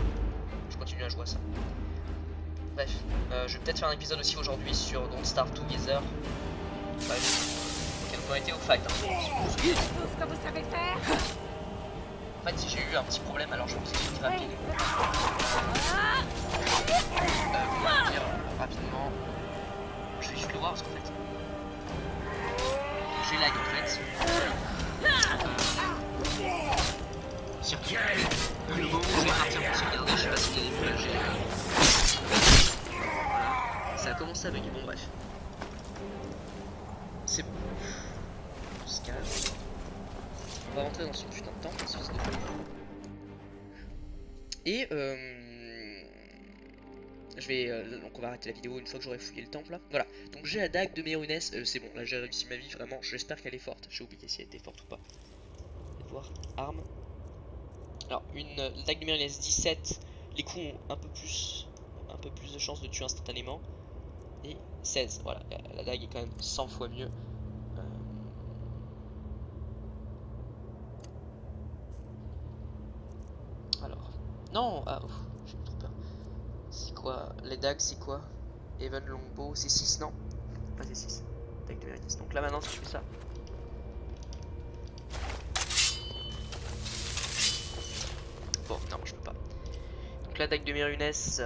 continue à jouer à ça. Bref, je vais peut-être faire un épisode aussi aujourd'hui sur Don't Starve Together. Bref, ok, donc on a été au fight. Hein. Tout ce que vous savez faire. En fait, si j'ai eu un petit problème, alors je vous explique rapide. Comment dire rapidement. Je vais juste le voir parce qu'en fait, j'ai lag en fait. Surtout le moment où je vais partir pour sauvegarder, je sais pas si vous avez vu là, j'ai lag. Voilà, ça a commencé à bugger. Bon bref, c'est bon. On se calme. On va rentrer dans son putain de temple, espèce de peu. Et je vais donc on va arrêter la vidéo une fois que j'aurai fouillé le temple là. Voilà, donc j'ai la dague de Mérunès, c'est bon, là j'ai réussi ma vie vraiment, j'espère qu'elle est forte, j'ai oublié si elle était forte ou pas. On va voir, arme. Alors une dague de Mérunès 17, les coups ont un peu plus de chance de tuer instantanément. Et 16, voilà, la dague est quand même 100 fois mieux. Alors, non, ah, j'ai trop peur. C'est quoi? Les dagues, c'est quoi? Even Longbow, c'est 6, non? Pas c'est 6. Dague de Mérunès. Donc là maintenant, si je fais ça. Bon, non, je peux pas. Donc la dague de Mérunès.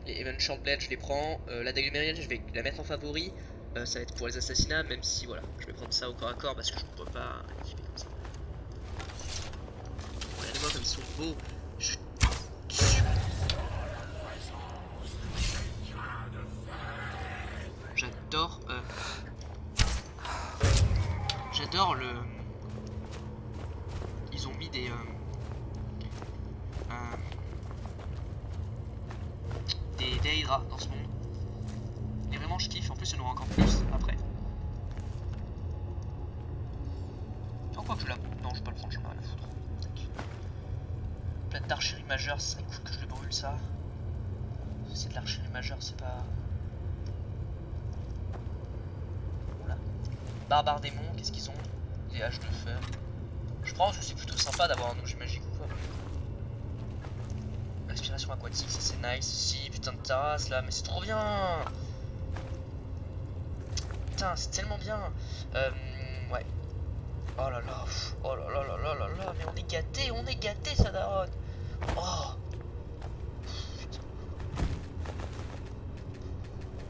Even Shortblade, je les prends. La dague de Mérunès, je vais la mettre en favori. Ça va être pour les assassinats, même si voilà, je vais prendre ça au corps à corps parce que je ne peux pas équiper comme ça. Regardez-moi comme ils sont beaux. J'adore. J'adore le. Ils ont mis des. Des Hydra dans ce monde. Et vraiment je kiffe, en plus il y en aura encore plus après. En quoi que je la... Non je vais pas le prendre, j'en ai rien à foutre. Plate d'archerie majeure, ce serait cool que je le brûle ça. C'est de l'archerie majeure, c'est pas... Oula. Barbare démon, qu'est-ce qu'ils ont? Des haches de feu. Je pense que c'est plutôt sympa d'avoir un objet magique ou quoi. Respiration aquatique, ça c'est nice. Si, putain de terrasse là, mais c'est trop bien. Putain, c'est tellement bien. Ouais. Oh là là, oh là là là là là là, mais on est gâté, ça daronne. Oh. Putain.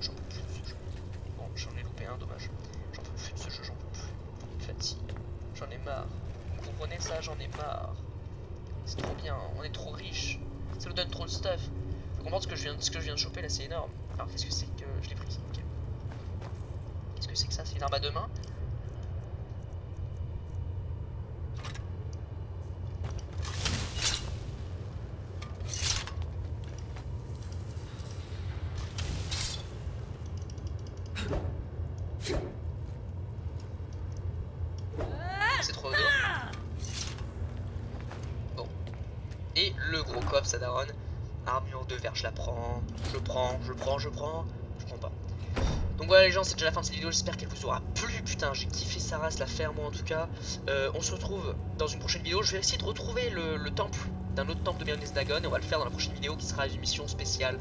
J'en peux plus de ce jeu. Bon, j'en ai loupé un, dommage. J'en peux plus de ce jeu, j'en peux plus. Fatigue. J'en ai marre. Vous comprenez ça, j'en ai marre. C'est trop bien, on est trop riche. Ça nous donne trop de stuff. Faut comprendre ce que je viens de choper là, c'est énorme. Alors qu'est-ce que c'est que je l'ai pris? Okay. Qu'est-ce que c'est que ça? C'est une arme à 2 mains. C'est trop rigolo. Bon. Et le gros coffre, ça daronne. Armure de verre, je la prends. Je prends pas. Donc voilà les gens, c'est déjà la fin de cette vidéo, j'espère qu'elle vous aura plu. Putain, j'ai kiffé sa race, la ferme moi en tout cas. On se retrouve dans une prochaine vidéo. Je vais essayer de retrouver le temple d'un autre temple de Myrnis Dagon, et on va le faire dans la prochaine vidéo qui sera une mission spéciale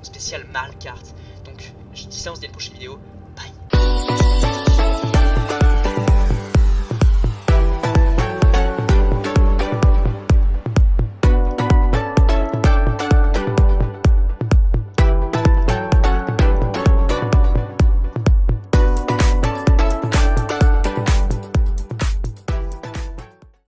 spéciale Malkart. Donc je dis ça, on se dit à la prochaine vidéo.